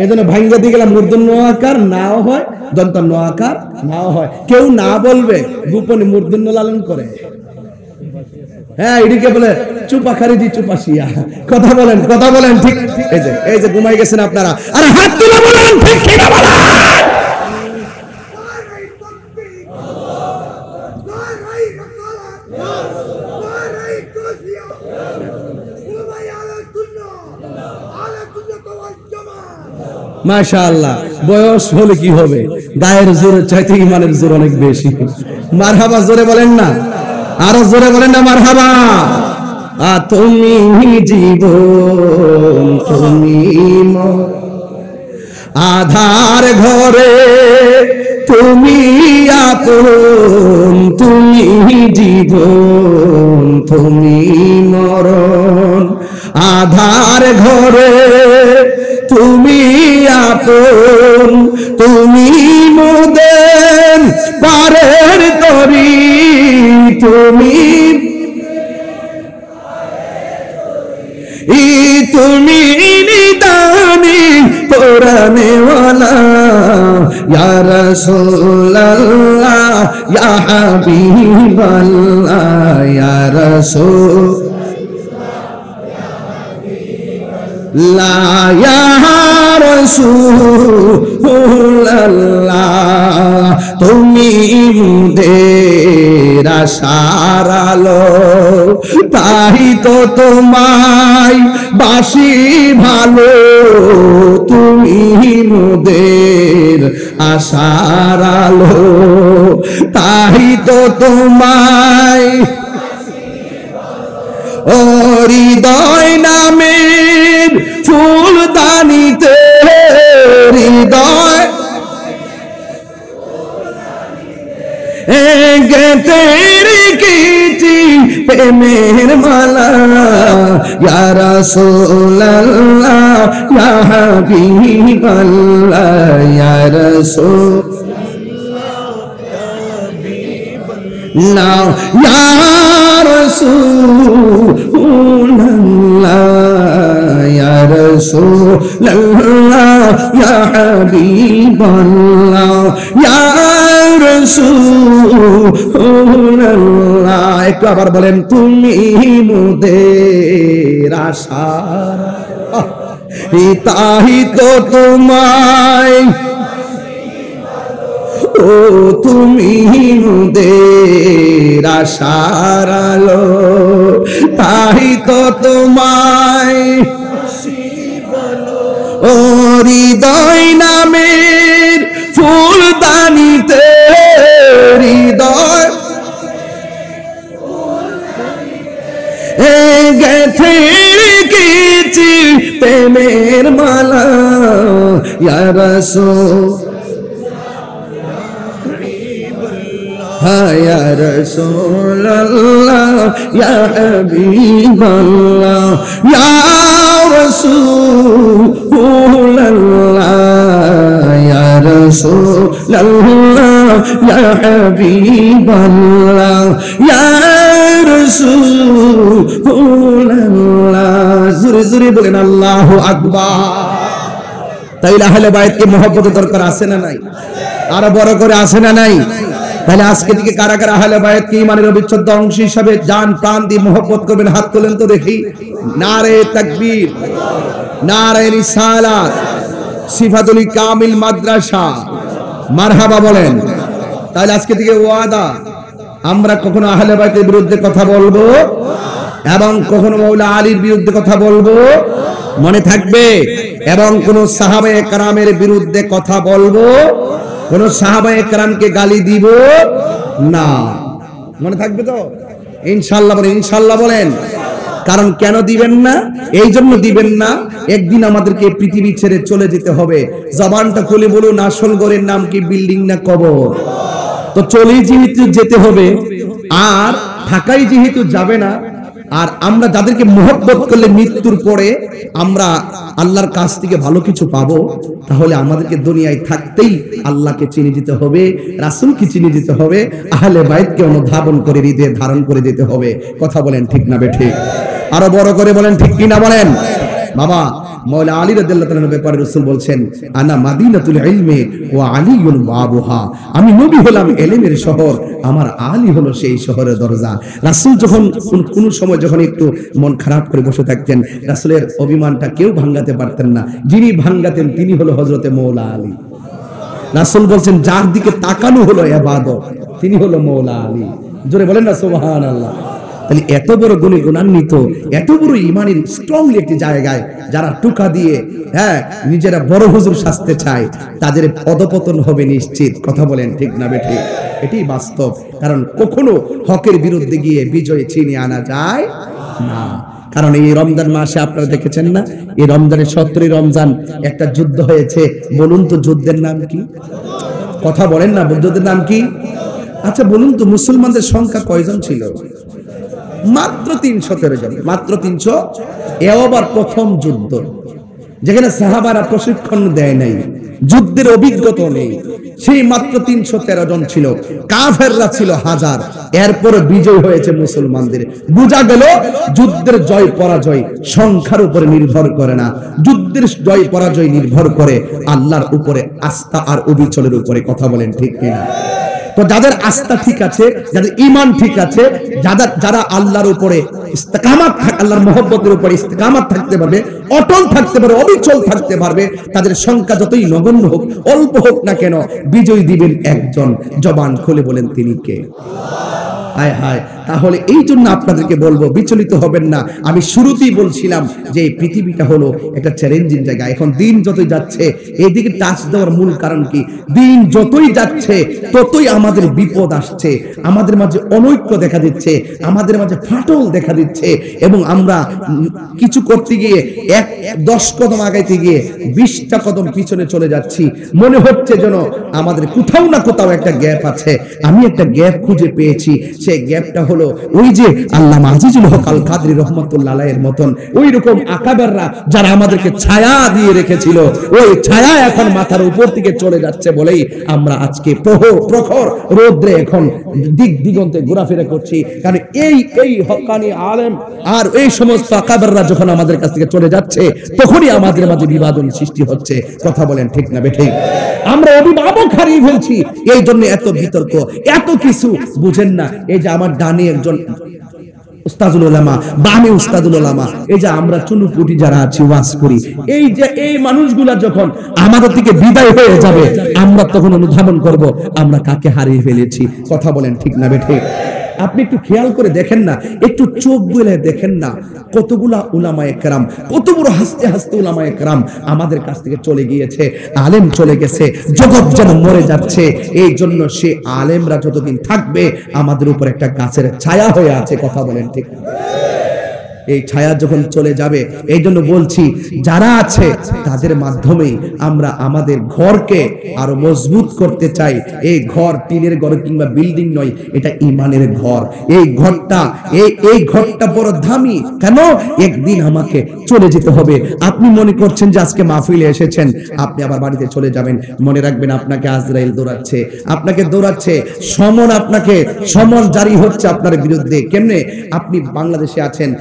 এজন্য ভাঙ্গা দিয়ে গেলাম মূর্ধন্য আকার নাও হয়, দন্তান্ন আকার নাও হয়। কেউ না বলবে, গোপনে মূর্ধন্য লালন করে। হ্যাঁ, এদিকে বলে চুপা খারিজি চুপা শিয়া। কথা বলেন ঠিক? এই যে ঘুমাই গেছেন আপনারা, আরে হাত তুলে বলেন ঠিক কি না বলেন? মাশাআল্লাহ, বয়স হলে কি হবে, গায়ের জোরের চাইতে ঈমানের জোর অনেক বেশি। মারহাবা জোরে বলেন না, আরো জোরে বলেন না মারহাবা। তুমি জীবন, তুমি আধার ঘরে, তুমি আপন, তুমি জীবন, তুমি মরণ। আধার ঘরে তুমি আপন, তুমি মোদের পারের তরি, তুমি তুমি নিদানি পুরানে ওয়ালা, ইয়া রাসূলুল্লাহ ইয়া হাবিবাল্লাহ, ইয়া রাসূলুল্লাহ ইয়া রাসূলুল্লাহ, তুমি মোদের আশার আলো, তাই তো তোমায় বাসি ভালো, তুমি মোদের আশার আলো, তাই তো তোমায় ও হৃদয় নামের ফুলদানিতে, হৃদয় গেতে রেখেছি প্রেমের মালা ইয়া রাসূলুল্লাহ ইয়া হাবিবাল্লাহ ইয়া রাসূলুল্লাহ ইয়া রাসূলুল্লাহ ইয়া রাসূলুল্লাহ ইয়া হাবিবাল্লাহ ইয়া রাসূলুল্লাহ। একটু আবার বলেন, তুমি মোদের আশার, তাই তো তোমায়, ও তুমি মোদের আশার আলো, তাই তো তোমায় ও হৃদয় নামের ফুলদানিতে, হৃদয় গেথে রেখেছি প্রেমের মালা ইয়া রাসূলুল্লাহ ইয়া রাসূলুল্লাহ ইয়া হাবিবাল্লাহ ইয়া রাসূলুল্লাহ ইয়া রাসূলুল্লাহ ইয়া হাবিবাল্লাহ ইয়া রাসূলুল্লাহ। জোরে জোরে বলেন আল্লাহু আকবার। তাইলে আহলে বায়াতকে মহব্বতের দরকার আছে না নাই? আরো বড় করে আছে না নাই? তাহলে আজকে থেকে কারা কারা আহলে বায়াতকে ঈমানের অবিচ্ছেদ্য অংশ হিসাবে জান প্রাণ দিয়ে মহব্বত করবেন? হাত তোলেন তো দেখি। নারে তাকবীর, নারে রিসালাত, সিফাতুল কামিল মাদ্রাসা, মারহাবা বলেন। তাহলে আজকে থেকে ওয়াদা, আমরা কখনো আহলে বায়াতের বিরুদ্ধে কথা বলবো এবং কখনো মাওলা আলীর বিরুদ্ধে কথা বলবো, মনে থাকবে। এবং কোন সাহাবায়ে কেরামের বিরুদ্ধে কথা বলবো, কোন সাহাবায়ে কেরামকে গালি দিব না, মনে থাকবে তো? ইনশাআল্লাহ বলেন, ইনশাআল্লাহ বলেন। কারণ কেন দিবেন না? এই জন্য দিবেন না, একদিন আমাদেরকে পৃথিবী ছেড়ে চলে যেতে হবে। জবানটা খুলে বলুন, আসলগড়ের নাম কি, বিল্ডিং না কবর? তো চলেই যেহেতু যেতে হবে, আর ঢাকাই যেহেতু যাবে না, আর আমরা যাদেরকে মহব্বত করলে মৃত্যুর পরে আমরা আল্লাহর কাছ থেকে ভালো কিছু পাবো, তাহলে আমাদেরকে দুনিয়ায় থাকতেই আল্লাহকে চিনে দিতে হবে, রাসূলকে চিনে দিতে হবে, আহলে বাইতকে অনুধাবন করে হৃদয়ে ধারণ করে দিতে হবে। কথা বলেন ঠিক না বেঠিক? আরো বড় করে বলেন ঠিক কি না বলেন। বাবা মাওলা আলী রাদিয়াল্লাহু তাআলার ব্যাপারে রাসূল বলছেন, আনা মাদিনাতুল ইলমি ওয়া আলীউন বাবুহা, আমি নবী হলাম ইলমের শহর, আমার আলী হলো সেই শহরের দরজা। রাসূল যখন কোন সময় যখন একটু মন খারাপ করে বসে থাকতেন, রাসূলের অভিমানটা কেউ ভাঙাতে পারতেন না। যিনি ভাঙাতেন তিনি হলো হযরতে মাওলা আলী। রাসূল বলছেন, যার দিকে তাকানো হলো ইবাদত, তিনি হলো মাওলা আলী। জোরে বলেন না সুবহানাল্লাহ। তাহলে এত বড় গুণে গুণান্বিত, এত বড় ইমানের স্ট্রংলি একটি জায়গায় যারা টুকা দিয়ে নিজেরা বড় হুজুর সাজতে চায়, তাদের পদপতন হবে নিশ্চিত। কথা বলেন ঠিক না বেঠিক? এটাই বাস্তব। কারণ কখনো হকের বিরুদ্ধে গিয়ে বিজয় ছিনিয়ে আনা যায় না। কারণ এই রমজান মাসে আপনারা দেখেছেন না, এই রমজানের 17 রমজান একটা যুদ্ধ হয়েছে। বলুন তো যুদ্ধের নাম কি? কথা বলেন না, যুদ্ধের নাম কি? আচ্ছা বলুন তো, মুসলমানদের সংখ্যা কয়জন ছিল? মাত্র 313 জন, মাত্র 300। এও আবার প্রথম যুদ্ধ, যেখানে সাহাবারা প্রশিক্ষণ দেয় নাই, যুদ্ধের অভিজ্ঞতা নেই, সেই মাত্র 313 জন ছিল। কাফেররা ছিল 1000। এরপর বিজয় হয়েছে মুসলমানদের। বোঝা গেল যুদ্ধের জয় পরাজয় সংখ্যার উপরে নির্ভর করে না, যুদ্ধের জয় পরাজয় নির্ভর করে আল্লাহর উপরে, আস্থা আর অবিচলের উপরে। কথা বলেন ঠিক কিনা? তো যাদের আস্থা ঠিক আছে, যাদের ঈমান ঠিক আছে, যারা আল্লাহর উপরে ইস্তেকামাত, আল্লাহর মহব্বতের উপরে ইস্তেকামাত থাকতে পারবে, অটল থাকতে পারবে, অবিচল থাকতে পারবে, তাদের সংখ্যা যতই নগণ্য হোক, অল্প হোক না কেন, বিজয় দিবেন একজন। জবান খুলে বলেন তিনি কে? হায় হায়। তাহলে এই জন্য আপনাদেরকে বলবো, বিচলিত হবেন না। আমি শুরুতেই বলছিলাম যে এই পৃথিবীটা হলো একটা চ্যালেঞ্জিং জায়গা। এখন দিন যতই যাচ্ছে, এদিকে টাচ দেওয়ার মূল কারণ কি? দিন যতই যাচ্ছে ততই আমাদের বিপদ আসছে, আমাদের মাঝে অনৈক্য দেখা দিচ্ছে, আমাদের মাঝে ফাটল দেখা দিচ্ছে, এবং আমরা কিছু করতে গিয়ে 10 কদম আগাইতে গিয়ে 20টা কদম পিছনে চলে যাচ্ছি। মনে হচ্ছে যেন আমাদের কোথাও না কোথাও একটা গ্যাপ আছে। আমি একটা গ্যাপ খুঁজে পেয়েছি। সেই গ্যাপটা হলো ওই যে আল্লামা আজিজুল হক আল কাদরি রহমাতুল্লাহ আলাইহির মতন ওই রকম আকাবেররা যারা আমাদেরকে ছায়া দিয়ে রেখেছিল, ওই ছায়া এখন মাথার উপর থেকে চলে যাচ্ছে বলেই আমরা আজকে প্রখর রৌদ্রে এখন দিক দিগন্তে ঘোরাফেরা করছি। কারণ এই হক্কানি আলেম আর এই সমস্ত আকাবেররা যখন আমাদের কাছ থেকে চলে যাচ্ছে, তখনই আমাদের মাঝে বিভাজন সৃষ্টি হচ্ছে। কথা বলেন ঠিক না বেঠিক? আমরা অভিভাবক হারিয়ে ফেলছি, এই জন্য এত বিতর্ক, এত কিছু বুঝেন না। এই যে আমার ডানে একজন উস্তাদুল উলামা, বামে উস্তাদুল উলামা, এই যে আমরা চুনুপুটি যারা আছি ওয়াজ করি, এই যে এই মানুষগুলা যখন আমাদের থেকে বিদায় হয়ে যাবে, আমরা তখন অনুধাবন করব আমরা কাকে হারিয়ে ফেলেছি। কথা বলেন ঠিক না বেঠিক? আপনি একটু খেয়াল করে দেখেন না, একটু চোখ বুলে দেখেন না, কতগুলা উলামায়ে কেরাম, কত বড় হাসতে হাসতে উলামায়ে কেরাম আমাদের কাছ থেকে চলে গিয়েছে। আলেম চলে গেছে, জগৎ যেন মরে যাচ্ছে। এই জন্য সে আলেমরা যতদিন থাকবে আমাদের উপর একটা গাছের ছায়া হয়ে আছে। কথা বলেন ঠিক? এই ছায়া যখন চলে যাবে, এই জন্য বলছি যারা আছে তাদের মাধ্যমেই আমরা আমাদের ঘরকে আরো মজবুত করতে চাই। এই ঘর টিনের ঘর কিংবা বিল্ডিং নয়, এটা ইমানের ঘর। এই ঘরটা বড় দামি। কেন? একদিন আমাকে চলে যেতে হবে। আপনি মনে করছেন যে আজকে মাহফিলে এসেছেন, আপনি আবার বাড়িতে চলে যাবেন। মনে রাখবেন আপনাকে আজরাইল দৌড়াচ্ছে, আপনাকে দৌড়াচ্ছে, সমন জারি হচ্ছে আপনার বিরুদ্ধে। কেমনে? আপনি বাংলাদেশে আছেন,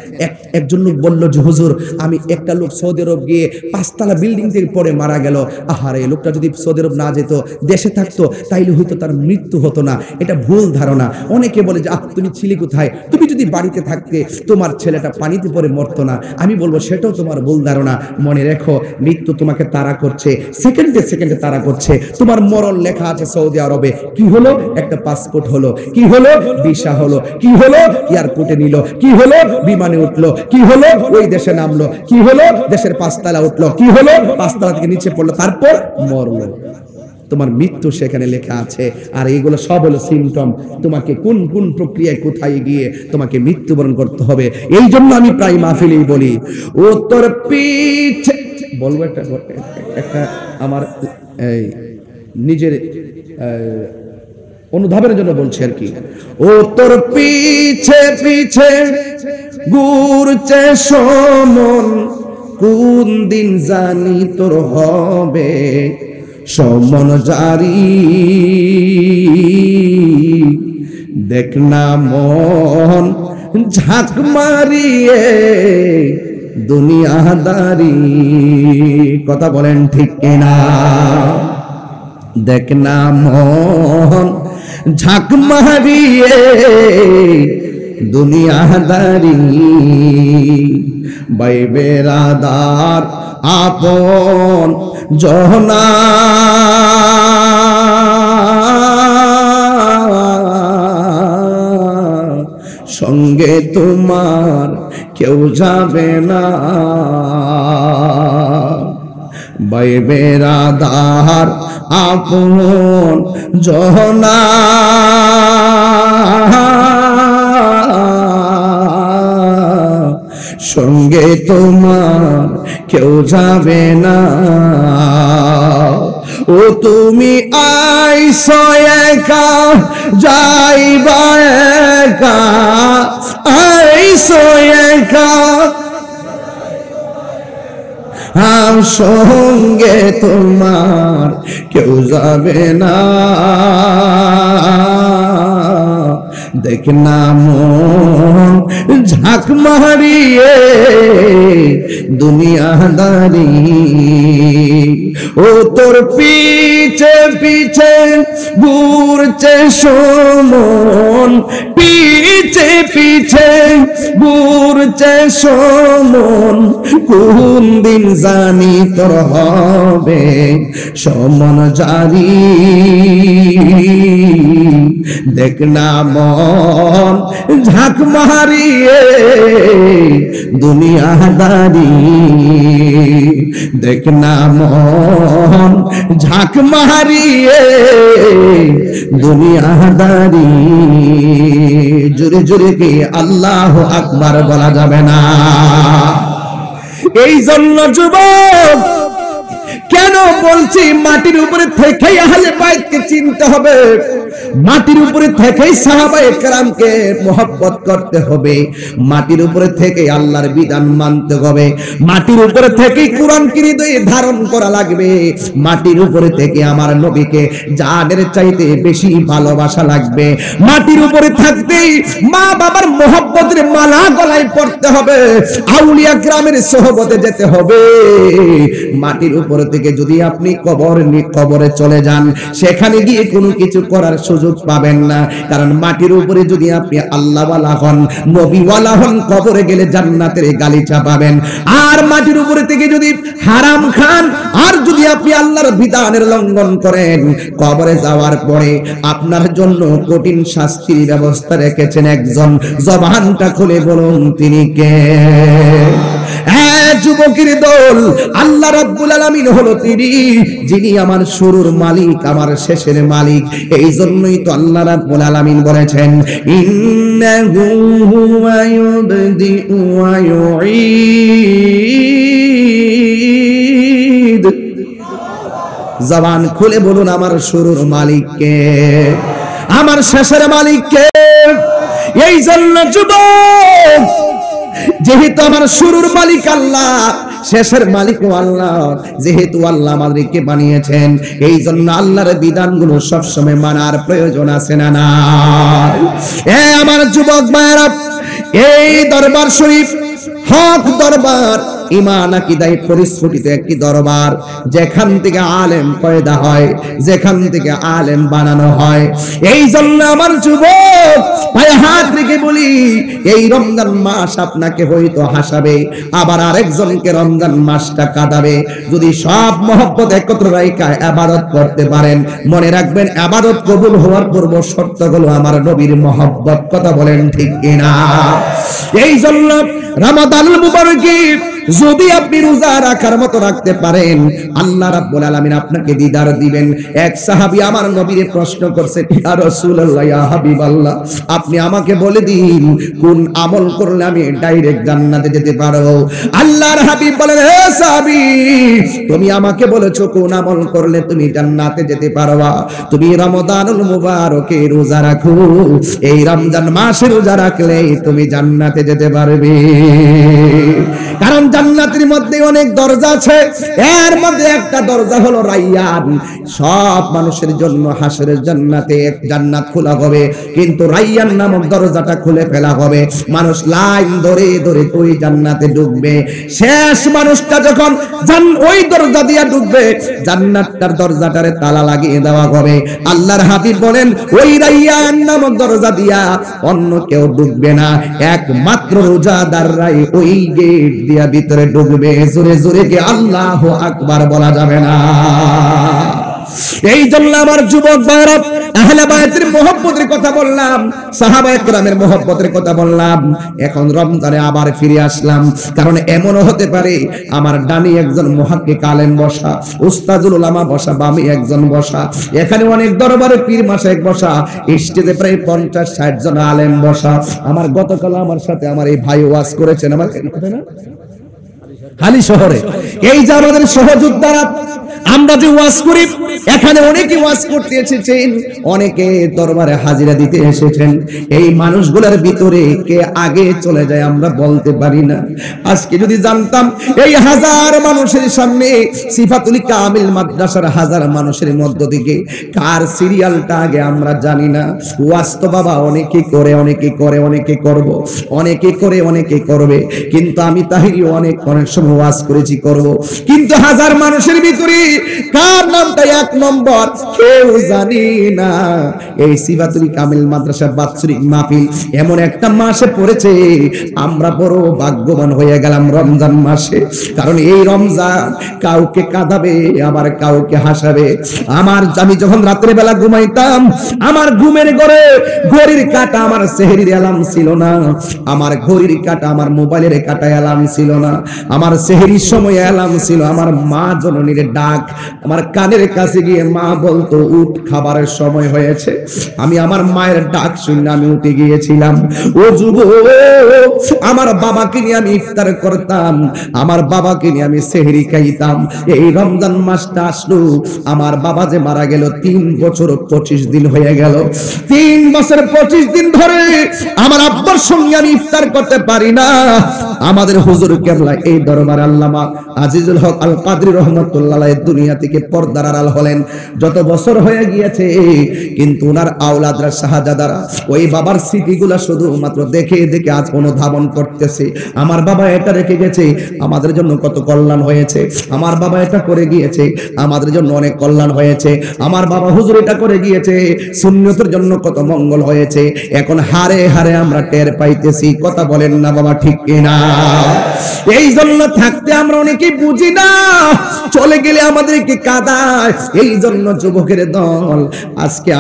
একজন লোক বলল যে হুজুর, আমি একটা লোক সৌদি আরব গিয়ে 5 তলা বিল্ডিং থেকে পড়ে মারা গেল। আহারে, লোকটা যদি সৌদি আরব না যেত, দেশে থাকতো, তাইলে হয়তো তার মৃত্যু হতো না। এটা ভুল ধারণা। অনেকে বলে যে তুমি ছিলে কোথায়? তুমি যদি বাড়িতে থাকতে তোমার ছেলেটা পানিতে পড়ে মরতো না। আমি বলবো সেটাও তোমার ভুল ধারণা। মনে রেখো, মৃত্যু তোমাকে তাড়া করছে, সেকেন্ডে তাড়া করছে। তোমার মরণ লেখা আছে সৌদি আরবে। কি হলো? একটা পাসপোর্ট হলো, কি হলো? ভিসা হলো, কি হলো? এয়ারপোর্টে নিল, কি হলো? বিমানে উঠলো, কি হলো? ওই দেশে নামলো, কি হলো? দেশের 5 তলা উঠলো, কি হলো? 5 তলা থেকে নিচে পড়লো, তারপর মরলো। তোমার মৃত্যু সেখানে লেখা আছে। আর এইগুলো সব হলো সিমটম, তোমাকে কোন কোন প্রক্রিয়ায় কোথায় গিয়ে তোমাকে মৃত্যুবরণ করতে হবে। এই জন্য আমি প্রায় মাহফিলেই বলি, ও তোর পিছে বলবো একটা আমার নিজের অনুধাবনের জন্য বলছি আর কি। ও তোর পিছে পিছে ঘুরছে সমন, কোন দিন জানি তোর হবে সমন জারি। দেখ না মন ঝাঁক মারিয়ে দুনিয়াদারি। কথা বলেন ঠিক কিনা? দেখ না মন ঝাঁক মারিয়ে দুনিয়াদারি। ভাই বেরাদার আপন জহনা, সঙ্গে তোমার কেউ যাবে না। ভাই বেরাদার আপন জহনা, সঙ্গে তোমার কেউ যাবে না। ও তুমি আইছো একা, যাইবা একা, আইছো একা, সঙ্গে তোমার কেউ যাবে না। দেখ না মন ঝাঁক মারিয়ে দুনিয়াদারি। ও তোর পিছে পিছে ঘুরছে সমন, পিছে পিছে ঘুরছে সমন, কোন দিন জানি তোর হবে সমন জারি। দেখ না মন ঝাঁক মারিয়ে দুনিয়াদারি, দেখ না মন ঝাঁক মারিয়ে দুনিয়াদারি। জোরে জোরে কি আল্লাহু আকবার বলা যাবে না? এই জন্য যুবক কেন বলছি মাটির উপরে থেকেই আহলে বাইতকে চিনতে হবে, মাটির উপরে থেকেই সাহাবায়ে কেরামকে মহব্বত করতে হবে, মাটির উপরে থেকে আল্লাহর বিধান মানতে হবে, মাটির উপরে থেকেই কোরআন হৃদয়ে ধারণ করা লাগবে, মাটির উপরে থেকে আমার নবীকে জানের চাইতে বেশি ভালোবাসা লাগবে, মাটির উপরে থাকতেই মা বাবার মহব্বতের মালা গলায় পড়তে হবে, আউলিয়া গ্রামের সোহবতে যেতে হবে। মাটির উপরে থেকে যদি আপনি কবরে চলে যান, সেখানে গিয়ে কোনো কিছু করার সুযোগ পাবেন না, কারণ মাটির উপরে যদি আপনি আল্লাহওয়ালা হন, নবীওয়ালা হন, কবরে গেলে জান্নাতের গালিচা পাবেন। আর মাটির উপরে থেকে যদি হারাম খান, আর যদি আপনি আল্লাহর বিধানের লঙ্ঘন করেন, কবরে যাওয়ার পরে আপনার জন্য কঠিন শাস্তির ব্যবস্থা রেখেছেন একজন। জবানটা খুলে বলুন তিনি কে? যুবকের দল, আল্লাহ রাব্বুল আলামিন হলো তিনি যিনি আমার শুরুর মালিক, আমার শেষের মালিক। এই জন্যই তো আল্লাহ রাব্বুল আলামিন বলেছেন ইন্নাহু হুয়া ইউবদিউ ওয়া ইউঈদ। জবান খুলে বলুন আমার শুরুর মালিক কে, আমার শেষের মালিক কে? এই জন্য যুবক, যেহেতু আমার শুরুর মালিক আল্লাহ, শেষের মালিকও আল্লাহ, যেহেতু আল্লাহ আমাদেরকে বানিয়েছেন, এই জন্য আল্লাহর বিধানগুলো সবসময় মানার প্রয়োজন আছে না না? আমার যুবক ভাইরা, এই দরবার শরীফ হক দরবার, ঈমান আকীদায় পরিস্ফুটিত একটি দরবার, যেখান থেকে আলেম পয়দা হয়, যেখান থেকে আলেম বানানো হয়। এই জন্য আমার যুবক পায়ে হাত রেখে বলি, এই রমজান মাস আপনাকে হয়তো হাসাবে, আবার আরেকজনকে রমজান মাসটা কাঁদাবে। যদি সব মহব্বত একত্র রাইখা ইবাদত করতে পারেন, মনে রাখবেন ইবাদত কবুল হওয়ার পূর্ব শর্ত হলো আমার নবীর মহব্বত। কথা বলেন ঠিক কিনা? এই জন্য রমাদানুল মুবারকে যদি আপনি রোজা রাখার মতো রাখতে পারেন, আল্লাহ রাব্বুল আলামিন আপনাকে দিদার দিবেন। এক সাহাবী আমার নবীরে প্রশ্ন করছে, ইয়া রাসূলুল্লাহ, ইয়া হাবিবাল্লাহ, আপনি আমাকে বলে দিন কোন আমল করলে আমি ডাইরেক্ট জান্নাতে যেতে পারবো? আল্লাহর হাবিব বলেন, হে সাহাবী, তুমি আমাকে বলেছো কোন আমল করলে তুমি জান্নাতে যেতে পারবা? তুমি রমাদানুল মুবারকে রোজা রাখো, এই রমজান মাসে রোজা রাখলে তুমি জান্নাতে যেতে পারবে। কারণ জান্নাতের মধ্যে অনেক দরজা আছে, এর মধ্যে একটা দরজা হলো রাইয়ান। সব মানুষের জন্য হাসরের জান্নাতে এক জান্নাত খোলা হবে, কিন্তু রাইয়ান নামক দরজাটা খুলে ফেলা হবে। মানুষ লাইন ধরে ধরে ওই জান্নাতে ঢুকবে। শেষ মানুষটা যখন ওই দরজা দিয়ে ঢুকবে, জান্নাতটার দরজাটারে তালা লাগিয়ে দেওয়া হবে। আল্লাহর হাবিব বলেন, ওই রাইয়ান নামক দরজা দিয়া অন্য কেউ ঢুকবে না, একমাত্র রোজাদাররাই ওই গেট দিয়া ভিতরে ঢুকবে। জোরে জোরে কি আল্লাহু আকবার বলা যাবে না? এই জন্য আমার যুবক ভাইরা, আহলে বায়তের মহব্বতের কথা বললাম, সাহাবায়ে কেরামের মহব্বতের কথা বললাম, এখন রমজানে আবার ফিরে আসলাম। কারণ এমনও হতে পারে আমার ডানি একজন মুহাক্কিক আলেম বসা, উস্তাদুল উলামা বসা, বামে একজন বসা, এখানে অনেক দরবারে পীর মাশায়েখ বসা, স্টেজে প্রায় 50-60 জন আলেম বসা। আমার গতকাল আমার সাথে আমার এই ভাই ওয়াজ করেছেন, আমার কোথায় না হালি শহরে। এই যে আমাদের সহযোদ্ধারা, আমরা যে ওয়াজ করি, এখানে অনেকে ওয়াজ করতে এসেছেন, অনেকে দরবারে হাজিরা দিতে এসেছেন। এই মানুষগুলোর ভিতরে কে আগে চলে যায় আমরা বলতে পারি না। আজকে যদি জানতাম এই হাজার মানুষের সামনে সিফাতুল কামিল মাদ্রাসার হাজার মানুষের মধ্য থেকে কার সিরিয়ালটা আগে আমরা জানি না। ওয়াজ তো বাবা অনেকে করে, অনেকে করে, অনেকে করব, অনেকে করে, অনেকে করবে, কিন্তু আমি তাহিরি অনেক সময় সময় ওয়াজ করেছি করব, কিন্তু হাজার মানুষের ভিতরে কার নামটা এক নম্বর কেউ জানি না। এই সিফাতুল কামিল মাদ্রাসা বাৎসরিক মাহফিল এমন একটা মাসে পড়েছে, আমরা বড় ভাগ্যবান হয়ে গেলাম রমজান মাসে। কারণ এই রমজান কাউকে কাঁদাবে আবার কাউকে হাসাবে। আমি যখন রাত্রে বেলা ঘুমাইতাম, আমার ঘুমের ঘরে ঘড়ির কাঁটা আমার সেহরির অ্যালার্ম ছিল না, আমার ঘড়ির কাঁটা আমার মোবাইলের কাঁটা অ্যালার্ম ছিল না, আমার সেহরির সময় অ্যালার্ম ছিল আমার মা জননীর ডাক। আমার কানের কাছে গিয়ে মা বলতো উঠ খাবারের সময় হয়েছে, আমি আমার মায়ের ডাক শুনে আমি উঠে গিয়েছিলাম। ও যুবক, আমার বাবাকে নিয়ে আমি ইফতার করতাম, আমার বাবাকে নিয়ে আমি সেহরি খাইতাম। এই রমজান মাসটা আসলো, আমার বাবা যে মারা গেল 3 বছর 25 দিন হয়ে গেল। 3 বছর 25 দিন ধরে আমার আব্বার সঙ্গে আমি ইফতার করতে পারি না। আমাদের হুজুর কেবলা এই দরবার আল্লামা আজিজুল হক আল কাদরি রহমাতুল্লাহ আলাইহি দুনিয়া থেকে পর্দার আড়াল হলেন। যত বছর হয়ে গিয়েছে, কিন্তু ওনার আওলাদরা শাহজাদারা ওই বাবার স্মৃতিগুলা শুধুমাত্র দেখে দেখে আজ অনুধাবন করতেছে। আমার বাবা এটা রেখে গেছে, আমাদের জন্য কত কল্যাণ হয়েছে। আমার বাবা এটা করে গিয়েছে, আমাদের জন্য অনেক কল্যাণ হয়েছে। আমার বাবা হুজুর এটা করে গিয়েছে, সুন্নতের জন্য কত মঙ্গল হয়েছে। এখন হারে হারে আমরা টের পাইতেছি। কথা বলেন না বাবা, ঠিক কিনা? এই জন্য থাকতে আমরা অনেকেই বুঝি না, চলে গেলে আমাদেরকে কাঁদায়। এই জন্য যুবকের দল আজকে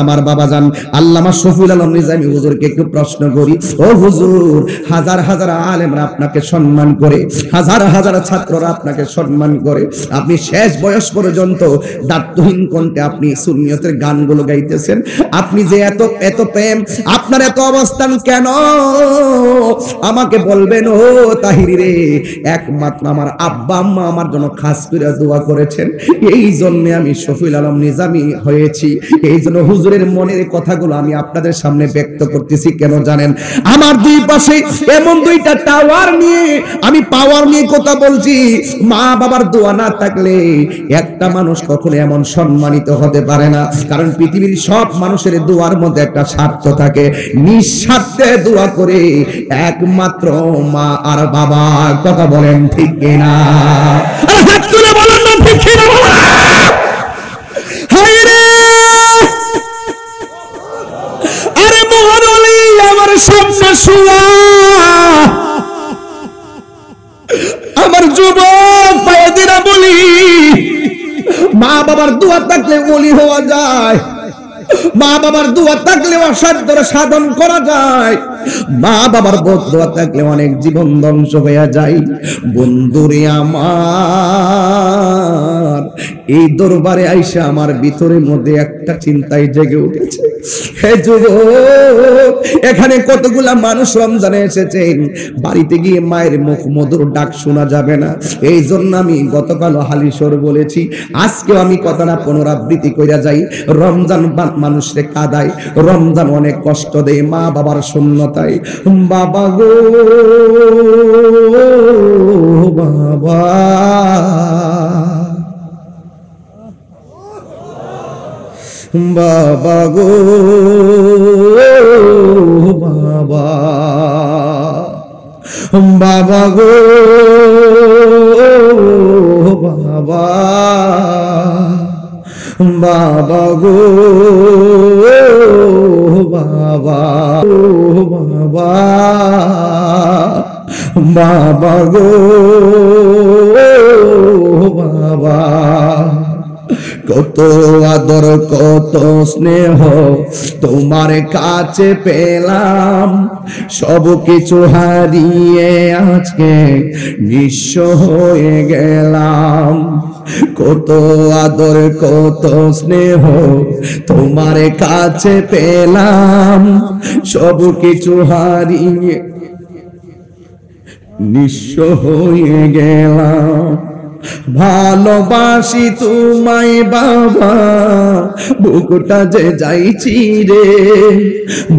আমার বাবা জান আল্লামা শফিউল আলম নিজামী হুজুরকে একটু প্রশ্ন করি, ও হুজুর, হাজার হাজার আলেমরা আপনাকে সম্মান করে, হাজার হাজার ছাত্ররা আপনাকে সম্মান করে, আপনি শেষ বয়স পর্যন্ত দায়িত্বহীন কণ্ঠে আপনি সুন্নিয়তের গানগুলো গাইতেছেন, আপনি যে এত এত প্রেম, আপনার এত অবস্থান কেন? আমাকে বলবেন ও তাহিরি রে, একমাত্র আমার আব্বা আম্মা আমার জন্য খাস করে দোয়া করেছেন, এই জন্য আমি শফিউল আলম নিজামী হয়েছি। এই জন্য হুজুরের মনের কথাগুলো আমি আপনাদের সামনে ব্যক্ত করতেছি। কেন জানেন? আমার দুই পাশে এমন দুইটা টাওয়ার নিয়ে আমি পাওয়ার নিয়ে কথা বলছি। মা বাবার দোয়া না থাকলে একটা মানুষ কখনো এমন সম্মানিত হতে পারে না। কারণ পৃথিবীর সব মানুষের দোয়ার মধ্যে একটা স্বার্থ থাকে, নিঃস্বার্থে দোয়া করে একমাত্র মা আর বাবা। কথা বলেন ঠিক কিনা? হাত তুলে বলেন না ঠিক কিনা? আরে মোহন আলী আমার সামনে শুয়া, আমার যুবক ভাইয়েরা বলি, মা বাবার দোয়া থাকলে ওলি হওয়া যায়, মা বাবার দোয়া থাকলে অসাধ্য সাধন করা যায়, মা বাবার দোয়া থাকলে অনেক জীবন ধ্বংস হয়ে যায়। বন্ধুরে আমার, এই দরবারে আইসা আমার ভিতরের মধ্যে একটা চিন্তাই জেগে উঠেছে। হে যুবক, এখানে কতগুলা মানুষ রমজানে এসেছেন, বাড়িতে গিয়ে মায়ের মুখ মধুর ডাক শোনা যাবে না। এই জন্য আমি গতকাল হালিশোর বলেছি, আজকেও আমি কথাটা পুনরাবৃত্তি কইরা যাই। রমজান মানুষকে কাঁদায়, রমজান অনেক কষ্ট দেয় মা বাবার শূন্যতায়। বাবা গো বাবা, বাবা গো বাবা, বাবা গো বাবা, বাবা গো বাবা, বাবা, বাবা গো বাবা। কত আদর কত স্নেহ তোমার কাছে পেলাম, সব কিছু হারিয়ে আজকে নিঃস্ব হয়ে গেলাম। কত আদর কত স্নেহ তোমার কাছে পেলাম, সব কিছু হারিয়ে নিঃস্ব হয়ে গেলাম। ভালোবাসি তোমায় বাবা, বুকটা যে যাইছি রে,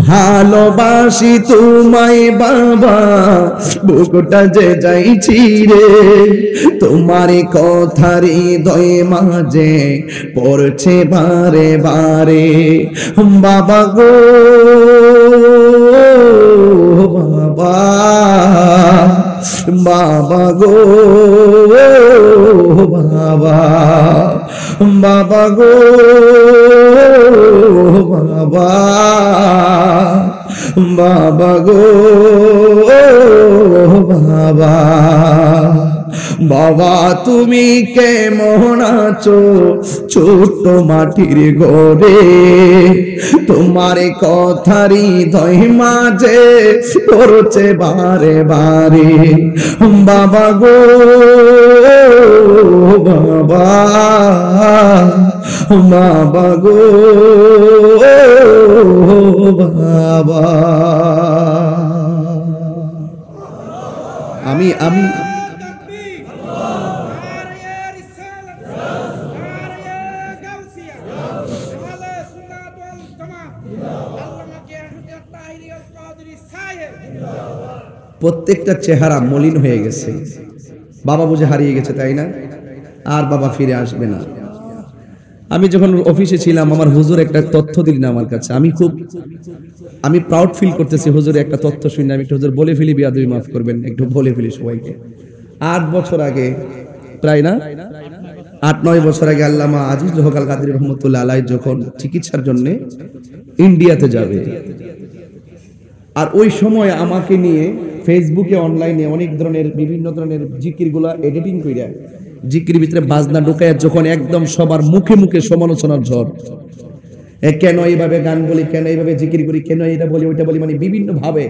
ভালোবাসি তোমায় বাবা, বুকটা যে যাইছি রে, তোমার কথার হৃদয় মাঝে পড়ছে বারে বারে। বাবা গো বাবা, বাবা গো বাবা, বাবা গো বাবা, বাবা গো বাবা, বাবা তুমি কেমন আছো ছোট্ট মাটির ঘরে, তোমার কথারই হৃদয় মাঝে পড়ছে বারে বারে, বাবা গো বাবা, বাবা গো বাবা। আমি প্রত্যেকটা চেহারা মলিন হয়ে গেছে, বাবা বুঝে হারিয়ে গেছে, তাই না? আর বাবা ফিরে আসবে না। আমি যখন অফিসে ছিলাম, আমার হুজুর একটা তথ্য দিলেন আমার কাছে, আমি প্রাউড ফিল করতেছি। হুজুরের একটা তথ্য শুনে আমি একটু হুজুর বলে ফেলি, বিয়াদবি মাফ করবেন, একটু বলে ফেলি সবাইকে। 8 বছর আগে, প্রায় না 8-9 বছর আগে আল্লামা আজিজুল হক আল কাদরি রহমতুল্লাহ আলাইহি যখন চিকিৎসার জন্য ইন্ডিয়াতে যাবে, আর ওই সময় আমাকে নিয়ে ফেসবুকে অনলাইনে অনেক ধরনের বিভিন্ন ধরনের জিকিরগুলা এডিটিং কইরা জিকির ভিতরে বাজনা ঢুকায় যখন একদম সবার মুখে মুখে সমালোচনার ঝড়, কেন এইভাবে গান বলি, কেন এইভাবে জিকির করি, কেন এটা বলি ওইটা বলি, মানে বিভিন্ন ভাবে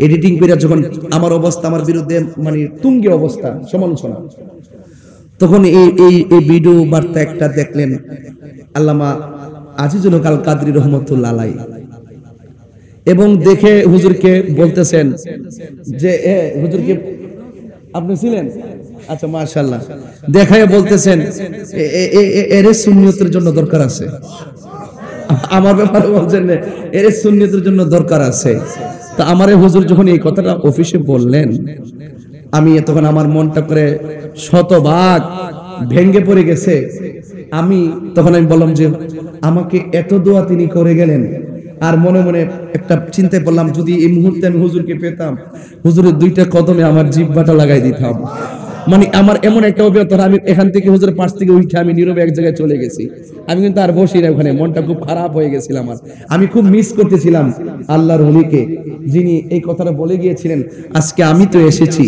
এডিটিং কইরা যখন আমার অবস্থা, আমার বিরুদ্ধে মানে তুঙ্গে অবস্থা সমালোচনা, তখন এই ভিডিও বার্তা একটা দেখলেন আল্লামা আজিজুল হক আল কাদরি রহমতুল্লাহ আলাইহি, এবং দেখে হুজুরকে বলতেছেন যে হুজুরকে আপনি ছিলেন, আচ্ছা মাশাআল্লাহ, দেখায় বলতেছেন এর সুন্নিয়তের জন্য দরকার আছে, আমার ব্যাপারে বলছেন এর সুন্নিয়তের জন্য দরকার আছে। তা আমারে হুজুর যখন এই কথাটা অফিসে বললেন, আমি তখন আমার মনটা করে শতভাগ ভেঙ্গে পড়ে গেছে। আমি বললাম যে আমাকে এত দোয়া তিনি করে গেলেন, আর মনে মনে একটা চিন্তায় পড়লাম, যদি এই মুহূর্তে আমি হুজুরকে পেতাম, হুজুরের 2টা কদমে আমার জিহ্বাটা লাগাই দিতাম। মানে আমার এমন একটা অভিজ্ঞতা, আমি এখান থেকে হুজুরের পাশ থেকে উঠে আমি নীরবে এক জায়গায় চলে গেছি। আমি কিন্তু আর বসি না ওখানে, মনটা খুব খারাপ হয়ে গেছিল আমার। আমি খুব মিস করতেছিলাম আল্লাহর ওলিকে, যিনি এই কথাটা বলে গিয়েছিলেন, আজকে আমি তো এসেছি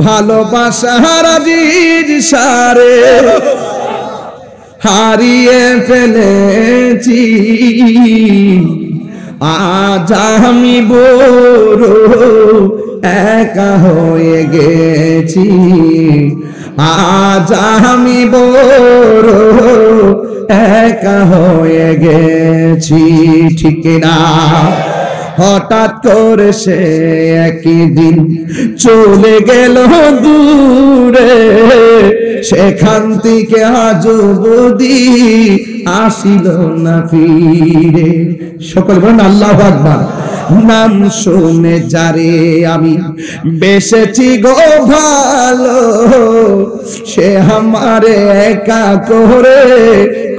ভালোবাসার আজিজ সারে হারিয়ে ফেলেছি, আজ আমি বড় একা হয়ে গেছি, আজ আমি বড় একা হয়ে গেছি, ঠিক না? হঠাৎ করে সে একদিন চলে গেল দূরে, সেখান থেকে আজ অবধি আসিল না ফিরে। সকল বলেন আল্লাহু আকবার। নাম শুনে যারে আমি বেসেছি গো ভালো, সে আমারে একা করে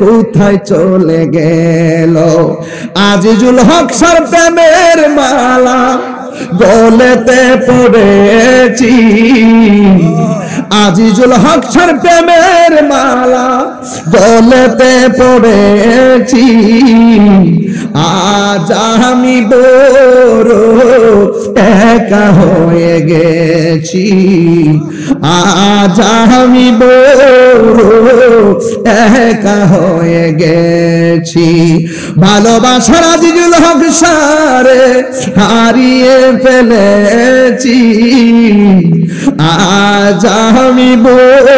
কোথায় চলে গেল। আজিজুল হক স্যার প্রেমের মালা গলেতে পড়েছি, আজিজুল হক স্যার প্রেমের মালা গলেতে পড়েছি, আজ আমি বড় একা হয়ে গেছি, আজ আমি বড় একা হয়ে গেছি। ভালোবাসার আজিজুল হক সারে হারিয়ে ফেলেছি, আজ আমি বড়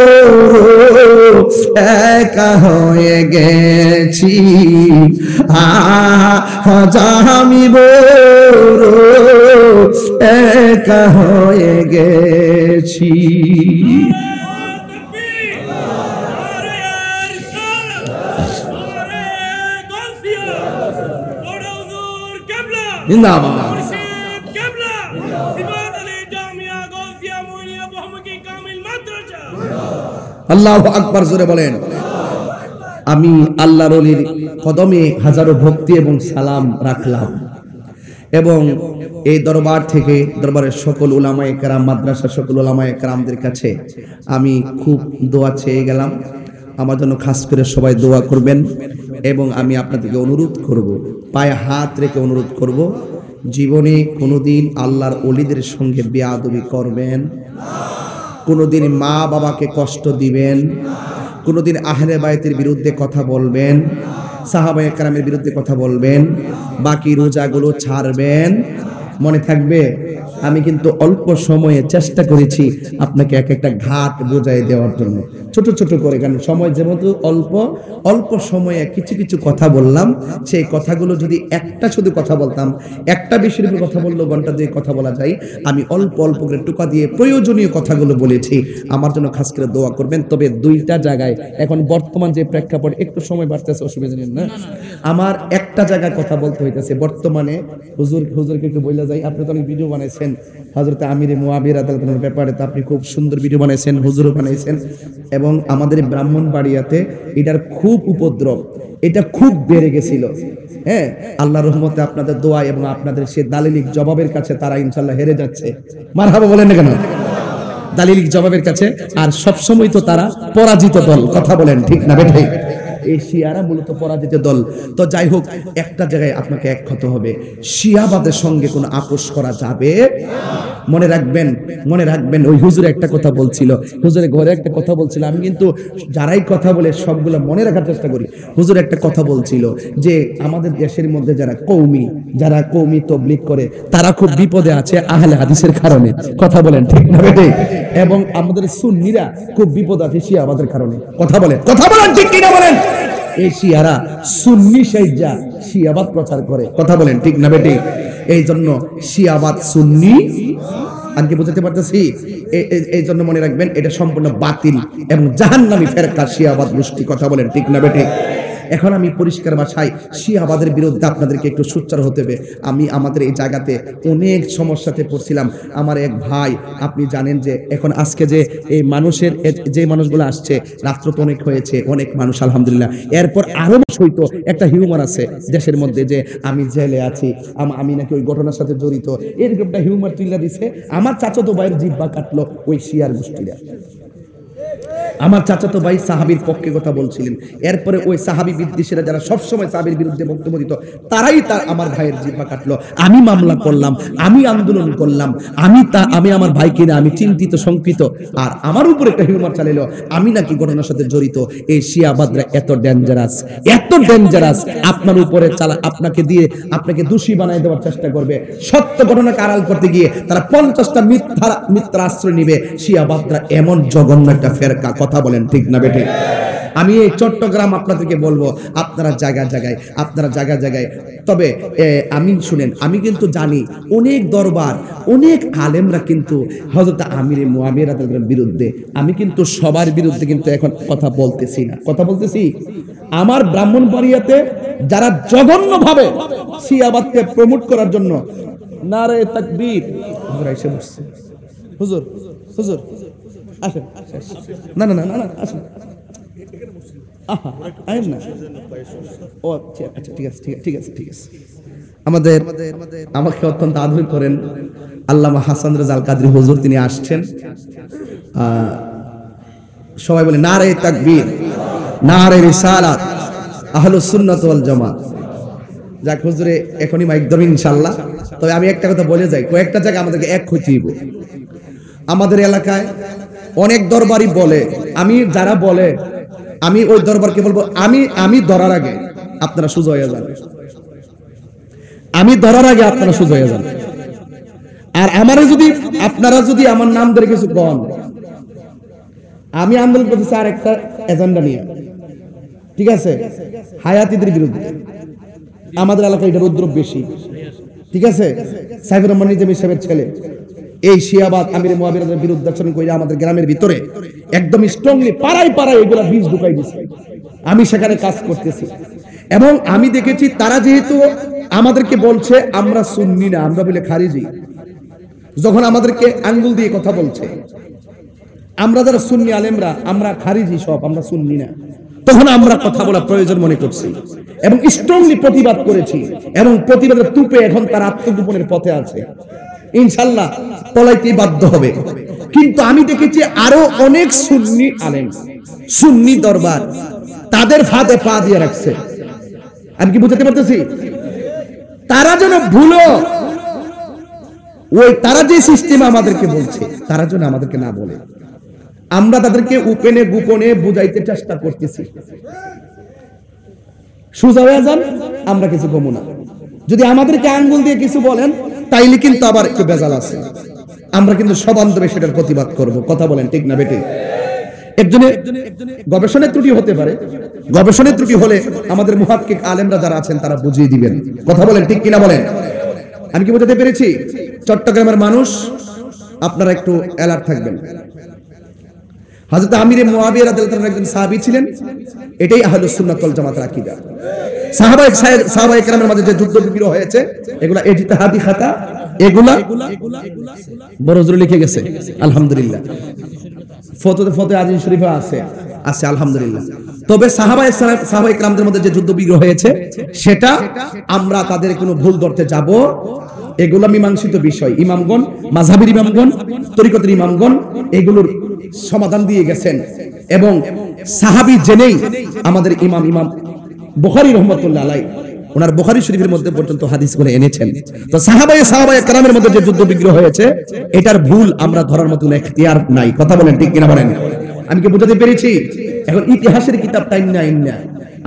একা হয়ে গেছি, আজ আমি বড় একা হয়ে গেছি। আল্লাহু আকবার, জোরে বলেন। আমি আল্লাহর ওলির কদমে হাজারো ভক্তি এবং সালাম রাখলাম, এবং এই দরবার থেকে দরবারের সকল উলামায়ে কেরাম, মাদ্রাসার সকল উলামায়ে কেরামদের কাছে আমি খুব দোয়া চেয়ে গেলাম। আমার জন্য খাস করে সবাই দোয়া করবেন এবং আমি আপনাদেরকে অনুরোধ করব, পায়ে হাত রেখে অনুরোধ করব, জীবনে কোনোদিন আল্লাহর ওলিদের সঙ্গে বেয়াদবি করবেন, কোনোদিন মা বাবাকে কষ্ট দিবেন, কোনোদিন আহলে বাইতের বিরুদ্ধে কথা বলবেন, সাহাবায়ে কেরামের বিরুদ্ধে কথা বলবেন, বাকি রোজাগুলো ছাড়বেন। মনে থাকবে, আমি কিন্তু অল্প সময়ে চেষ্টা করেছি আপনাকে এক একটা ঘাট বোঝাই দেওয়ার জন্য, ছোট ছোট করে, কারণ সময় যেহেতু অল্প সময়ে কিছু কিছু কথা বললাম। সেই কথাগুলো যদি একটা শুধু কথা বলতাম, একটা বিষয়ের উপর কথা বললেও ঘন্টা দিয়ে কথা বলা যায়। আমি অল্প অল্প করে টুকা দিয়ে প্রয়োজনীয় কথাগুলো বলেছি। আমার জন্য খাস করে দোয়া করবেন। তবে দুইটা জায়গায় এখন বর্তমান যে প্রেক্ষাপট, একটু সময় বাড়তেছে, অসুবিধা নেই না, আমার একটা জায়গায় কথা বলতে হইতেছে। বর্তমানে হুজুরকে একটু বইলা যাই, আপনি তো অনেক ভিডিও বানাইছেন হযরত আমির মুআবিয়া রাদিয়াল্লাহু আনহুর ব্যাপারে, তো আপনি খুব সুন্দর ভিডিও বানাইছেন, হুজুরও বানাইছেন। এবং আমাদের ব্রাহ্মণবাড়িয়াতে এটার খুব উপদ্রব, এটা খুব বেড়ে গেছিল। হ্যাঁ, আল্লাহর রহমতে আপনাদের দোয়া এবং আপনাদের সে দালিলিক জবাবের কাছে তারা ইনশাআল্লাহ হেরে যাচ্ছে। মারহাবা বলেন না কেন? দালিলিক জবাবের কাছে। আর সব সময় তো তারা পরাজিত দল, কথা বলেন ঠিক না বেঠে? এই শিয়ারা মূলত পরাজিত দল। তো যাই হোক, একটা জায়গায় আপনাকে এক হতে হবে, শিয়াবাদের সঙ্গে কোনো আপোষ করা যাবে। মনে রাখবেন ওই হুজুর একটা কথা বলছিল, হুজুরের ঘরে একটা কথা বলছিল, আমি কিন্তু যারাই কথা বলে সবগুলো মনে রাখার চেষ্টা করি। হুজুর একটা কথা বলছিল যে আমাদের দেশের মধ্যে যারা কওমি তাবলীগ করে তারা খুব বিপদে আছে আহলে হাদিসের কারণে, কথা বলেন ঠিক না বেটে? এবং আমাদের সুন্নিরা খুব বিপদ আছে শিয়াবাদের কারণে, কথা বলেন ঠিক কি না বলেন? এই শিয়ারা সুন্নি সাইজা শিয়াবাদ প্রচার করে, কথা বলেন ঠিক না বেটে? এই জন্য শিয়াবাদ সুন্নি, আমি কি বুঝাতে পারতেছি? এই জন্য মনে রাখবেন, এটা সম্পূর্ণ বাতিল এবং জাহান্নামী ফেরকা শিয়াবাদ গোষ্ঠী, কথা বলেন ঠিক না বেটে? এখন আমি পরিষ্কার ভাষায় শিয়াবাদের বিরুদ্ধে আপনাদেরকে একটু সোচ্চার হতে হবে। আমি আমাদের এই জায়গাতে অনেক সমস্যাতে পড়ছিলাম। আমার এক ভাই, আপনি জানেন যে এখন আজকে যে এই মানুষের যে মানুষগুলো আসছে, রাত্র তো অনেক হয়েছে, অনেক মানুষ আলহামদুলিল্লাহ। এরপর আরো হয়তো একটা হিউমার আছে দেশের মধ্যে যে আমি জেলে আছি, আমি নাকি ওই ঘটনার সাথে জড়িত, এরকম একটা হিউমার তুলে দিছে। আমার চাচাতো ভাইয়ের জিহ্বা কাটলো ওই শিয়ার গোষ্ঠীরা। আমার চাচাতো ভাই সাহাবীর পক্ষে কথা বলছিলেন, এরপরে ওই সাহাবী বিদ্বেষীরা যারা সবসময় সাহাবীর বিরুদ্ধে বক্তব্য দিত, তারাই আমার ভাইয়ের জিহ্বা কাটলো। আমি মামলা করলাম, আমি আন্দোলন করলাম, আমি আমার ভাইকে নিয়ে আমি চিন্তিত শঙ্কিত, আর আমার উপর একটা হিউমার চালাইলো আমি নাকি ঘটনার সাথে জড়িত। এই শিয়াবাদরা এত ডেঞ্জারাস, আপনার উপরে আপনাকে দোষী বানাই দেওয়ার চেষ্টা করবে। সত্য ঘটনাকে আড়াল করতে গিয়ে তারা 50টা মিথ্যা আশ্রয় নিবে। শিয়াবাদরা এমন জঘন্য একটা ফেরকা, কথা বলেন ঠিক না বেটে? আমি এই চট্টগ্রাম আপনাদেরকে বলবো, আপনারা জায়গায় তবে আমি শুনেন, আমি কিন্তু জানি অনেক দরবার, অনেক আলেমরা কিন্তু হযরত আমির মুআবিয়া রাদিয়াল্লাহু আনহুর বিরুদ্ধে। আমি কিন্তু সবার বিরুদ্ধে কিন্তু এখন কথা বলতেছি না, কথা বলতেছি আমার ব্রাহ্মণবাড়িয়াতে যারা জঘন্যভাবে শিয়াবাদকে প্রমোট করার জন্য নারে তাকবীর, হুজুর এসে বসছে, হুজুর আসেন, না আসেন, আহেন না, ও আচ্ছা ঠিক আছে। আমাকে অত্যন্ত আদর করেন আল্লামা হাসান রেজাল কাদরি হুজুর, তিনি আসছেন। সবাই বলে নারে তাকবীর, নারে রিসালাত, আহলুস সুন্নাত ওয়াল জামাত। যাক হুজুরে এখনই মাইক ধরবেন ইনশাআল্লাহ। তবে আমি একটা কথা বলে যাই, কয়েকটা জায়গা আমাদেরকে এক হইতে হইব। আমাদের এলাকায় অনেক দরবারই বলে, যারা বলে আমি ওই দরবারকে বলবো, আমি ধরার আগে আপনারা সোজা হয়ে যান, আমি ধরার আগে আপনারা সোজা হয়ে যান। আর আপনারা যদি আমার নাম ধরে কিছু কন, আমি আন্দোলন করতেছি আর একটা এজেন্ডা নিয়ে, ঠিক আছে? হায়াতীদের বিরুদ্ধে। আমাদের এলাকায় এটার উপদ্রব বেশি, ঠিক আছে? সাইফুর রহমান নিজামী সাহেবের ছেলে এই শিয়াবাদ আমির মুআবিয়ার বিরুদ্ধে আচরণ করে আমাদের গ্রামের ভিতরে একদম স্ট্রংলি পাড়ায় এগুলা বীজ ঢুকাই দিছে। আমি সেখানে কাজ করতেছি এবং আমি দেখেছি তারা যেহেতু আমাদেরকে বলছে আমরা সুন্নি না, আমরা বলে খারিজি, যখন আমাদেরকে আঙ্গুল দিয়ে কথা বলছে, আমরা যারা সুন্নি আলেমরা আমরা খারিজি, সব আমরা সুন্নি না। তখন আমরা কথা বলা প্রয়োজন মনে করছি এবং স্ট্রংলি প্রতিবাদ করেছি এবং প্রতিবাদের তুপে এখন তার আত্মগোপনের পথে আছে, ইনশাআল্লাহ পলাইতেই বাধ্য হবে। কিন্তু আমি দেখেছি আরো অনেক সুন্নি আলেম, সুন্নি দরবার তাদের ফাঁদে পা দিয়ে রাখছে। আমি কি বুঝাতে পারতেছি? তারা যেন ভুলো ওই তারা যে সিস্টেম আমাদেরকে বলছে তারা যেন আমাদেরকে না বলে। আমরা তাদেরকে উপেনে গোপনে বুঝাইতে চেষ্টা করতেছি, সোজা হয়ে যান, আমরা কিছু কমু না। যদি আমাদেরকে আঙ্গুল দিয়ে কিছু বলেন তাইলে কিন্তু আবার একটু বেজাল আছে। আমরা কিন্তু সবান্ধবে সেটার প্রতিবাদ করব। কথা বলেন ঠিক না বেটি? একজনের গবেষণার ত্রুটি হতে পারে, গবেষণার ত্রুটি হলে আমাদের মুহাক্কিক আলেমরা যারা আছেন তারা বুঝিয়ে দিবেন। কথা বলেন ঠিক কিনা বলেন? আমি কি বোঝাতে পেরেছি? চট্টগ্রামের মানুষ আপনারা একটু অ্যালার্ট থাকবেন। হযরত আমির মুয়াবিয়া রাদিয়াল্লাহু আনহু একজন সাহাবী ছিলেন। এটাই আহলুস সুন্নাত ওয়াল জামাতের আকীদা। সাহাবায়ে কেরামের মাঝে যে যুদ্ধ বিগ্রহ হয়েছে এগুলা ইজতিহাদি খাতা, এগুলা বড় জোরে লিখে গেছে আলহামদুলিল্লাহ। ফতোয়া আজিজ শরীফে আছে আলহামদুলিল্লাহ। তবে সাহাবায়ে কেরামদের মধ্যে যে যুদ্ধ বিগ্রহ হয়েছে সেটা আমরা তাদের কোনো ভুল ধরতে যাব, এগুলো মীমাংসিত বিষয়। ইমামগণ, মাযহাবের ইমামগণ, তরিকতের ইমামগণ এগুলোর সমাধান দিয়ে গেছেন এবং সাহাবী জেনেই আমাদের ইমাম বুখারী রাহমাতুল্লাহ আলাইহি ওনার বুখারী শরীফের মধ্যে পর্যন্ত হাদিসগুলো এনেছেন। তো সাহাবায়ে কেরামের মধ্যে যে যুদ্ধ বিগ্রহ হয়েছে এটার ভুল আমরা ধরার মতো এখতিয়ার নাই। কথা বলেন ঠিক কিনা বলেন? আমি কি বুঝাতে পেরেছি? এখন ইতিহাসের কিতাব টাইন্না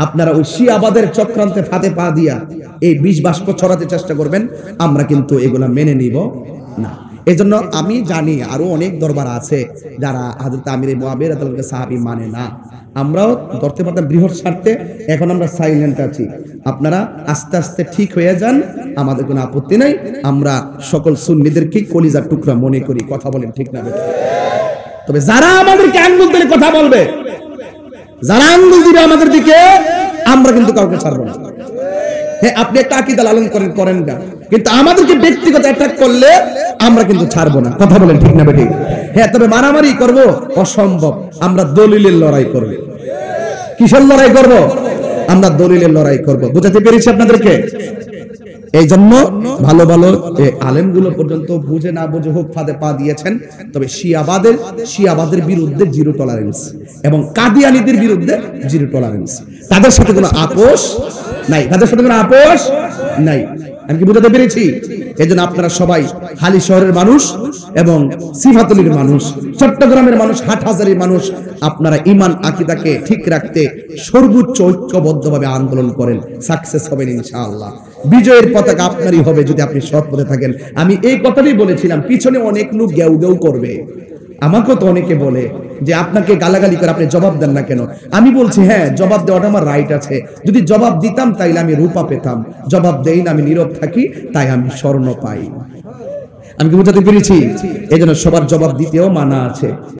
আপনারা ওই শিয়াবাদের চক্রান্তে ফাঁদে পা দিয়া এই বিষ বাষ্প ছড়াতে চেষ্টা করবেন, আমরা কিন্তু এগুলা মেনে নিব না। এজন্য আমি জানি আরো অনেক দরবার আছে যারা হযরত আমির মুয়াবিয়া রাদিয়াল্লাহু আনহু সাহাবী মানে না। আমরাও ধরতে পারতাম বৃহৎ স্বার্থে, এখন আমরা সাইলেন্ট আছি। আপনারা আস্তে আস্তে ঠিক হয়ে যান, আমাদের কোনো আপত্তি নাই। আমরা সকল সুন্নিদেরকে কলিজার টুকরা মনে করি। কথা বলেন ঠিক না? তবে যারা আমাদেরকে আঙ্গুল দিয়ে কথা বলবে, যারা আঙ্গুল দিবে আমাদের দিকে, আমরা কিন্তু কাউকে ছাড়বো না। হ্যাঁ, আপনি একটা আকীদা লালন করেন না, কিন্তু আমাদেরকে ব্যক্তিগত অ্যাটাক করলে আমরা কিন্তু ছাড়বো না। কথা বলেন ঠিক না বেটি? হ্যাঁ, তবে মারামারি করব অসম্ভব। আমরা দলিলের লড়াই করব। কিসের লড়াই করব? আমরা দলিলের লড়াই করব। বুঝাতে পেরেছি আপনাদেরকে? এই জন্য ভালো ভালো আলেমগুলো পর্যন্ত বুঝে না বুঝে হোক ফাঁদে পা দিয়েছেন। তবে শিয়াবাদের বিরুদ্ধে জিরো টলারেন্স এবং কাদিয়ানীদের বিরুদ্ধে জিরো টলারেন্স। তাদের সাথে কোনো আপোষ নাই, তাদের সাথে কোনো আপোষ নাই। আমি কি বুঝাতে পেরেছি? এজন্য আপনারা সবাই হালি শহরের মানুষ এবং সিফাতুলির মানুষ, চট্টগ্রামের মানুষ, হাটহাজারীর মানুষ, আপনারা ঈমান আকীদাকে ঠিক রাখতে সর্বোচ্চ ঐক্যবদ্ধভাবে আন্দোলন করেন, সাকসেস হবেন ইনশাআল্লাহ। বিজয়ের পতাকা আপনারই হবে যদি আপনি সৎ পথে থাকেন। আমি এই কথাটাই বলেছিলাম, পিছনে অনেক লোক গেউ গেউ করবে। আমাকেও তো অনেকে বলে যে আপনাকে গালাগালি করে আপনি জবাব দেন না কেন? আমি বলছি হ্যাঁ, জবাব দেওয়াটা আমার রাইট আছে। যদি জবাব দিতাম তাইলে আমি রূপা পেতাম। জবাব দেই না, আমি নীরব থাকি, তাই আমি স্বর্ণ পাই। আমি কি বুঝাতে পেরেছি? এই জন্য সবার জবাব দিতেও মানা আছে।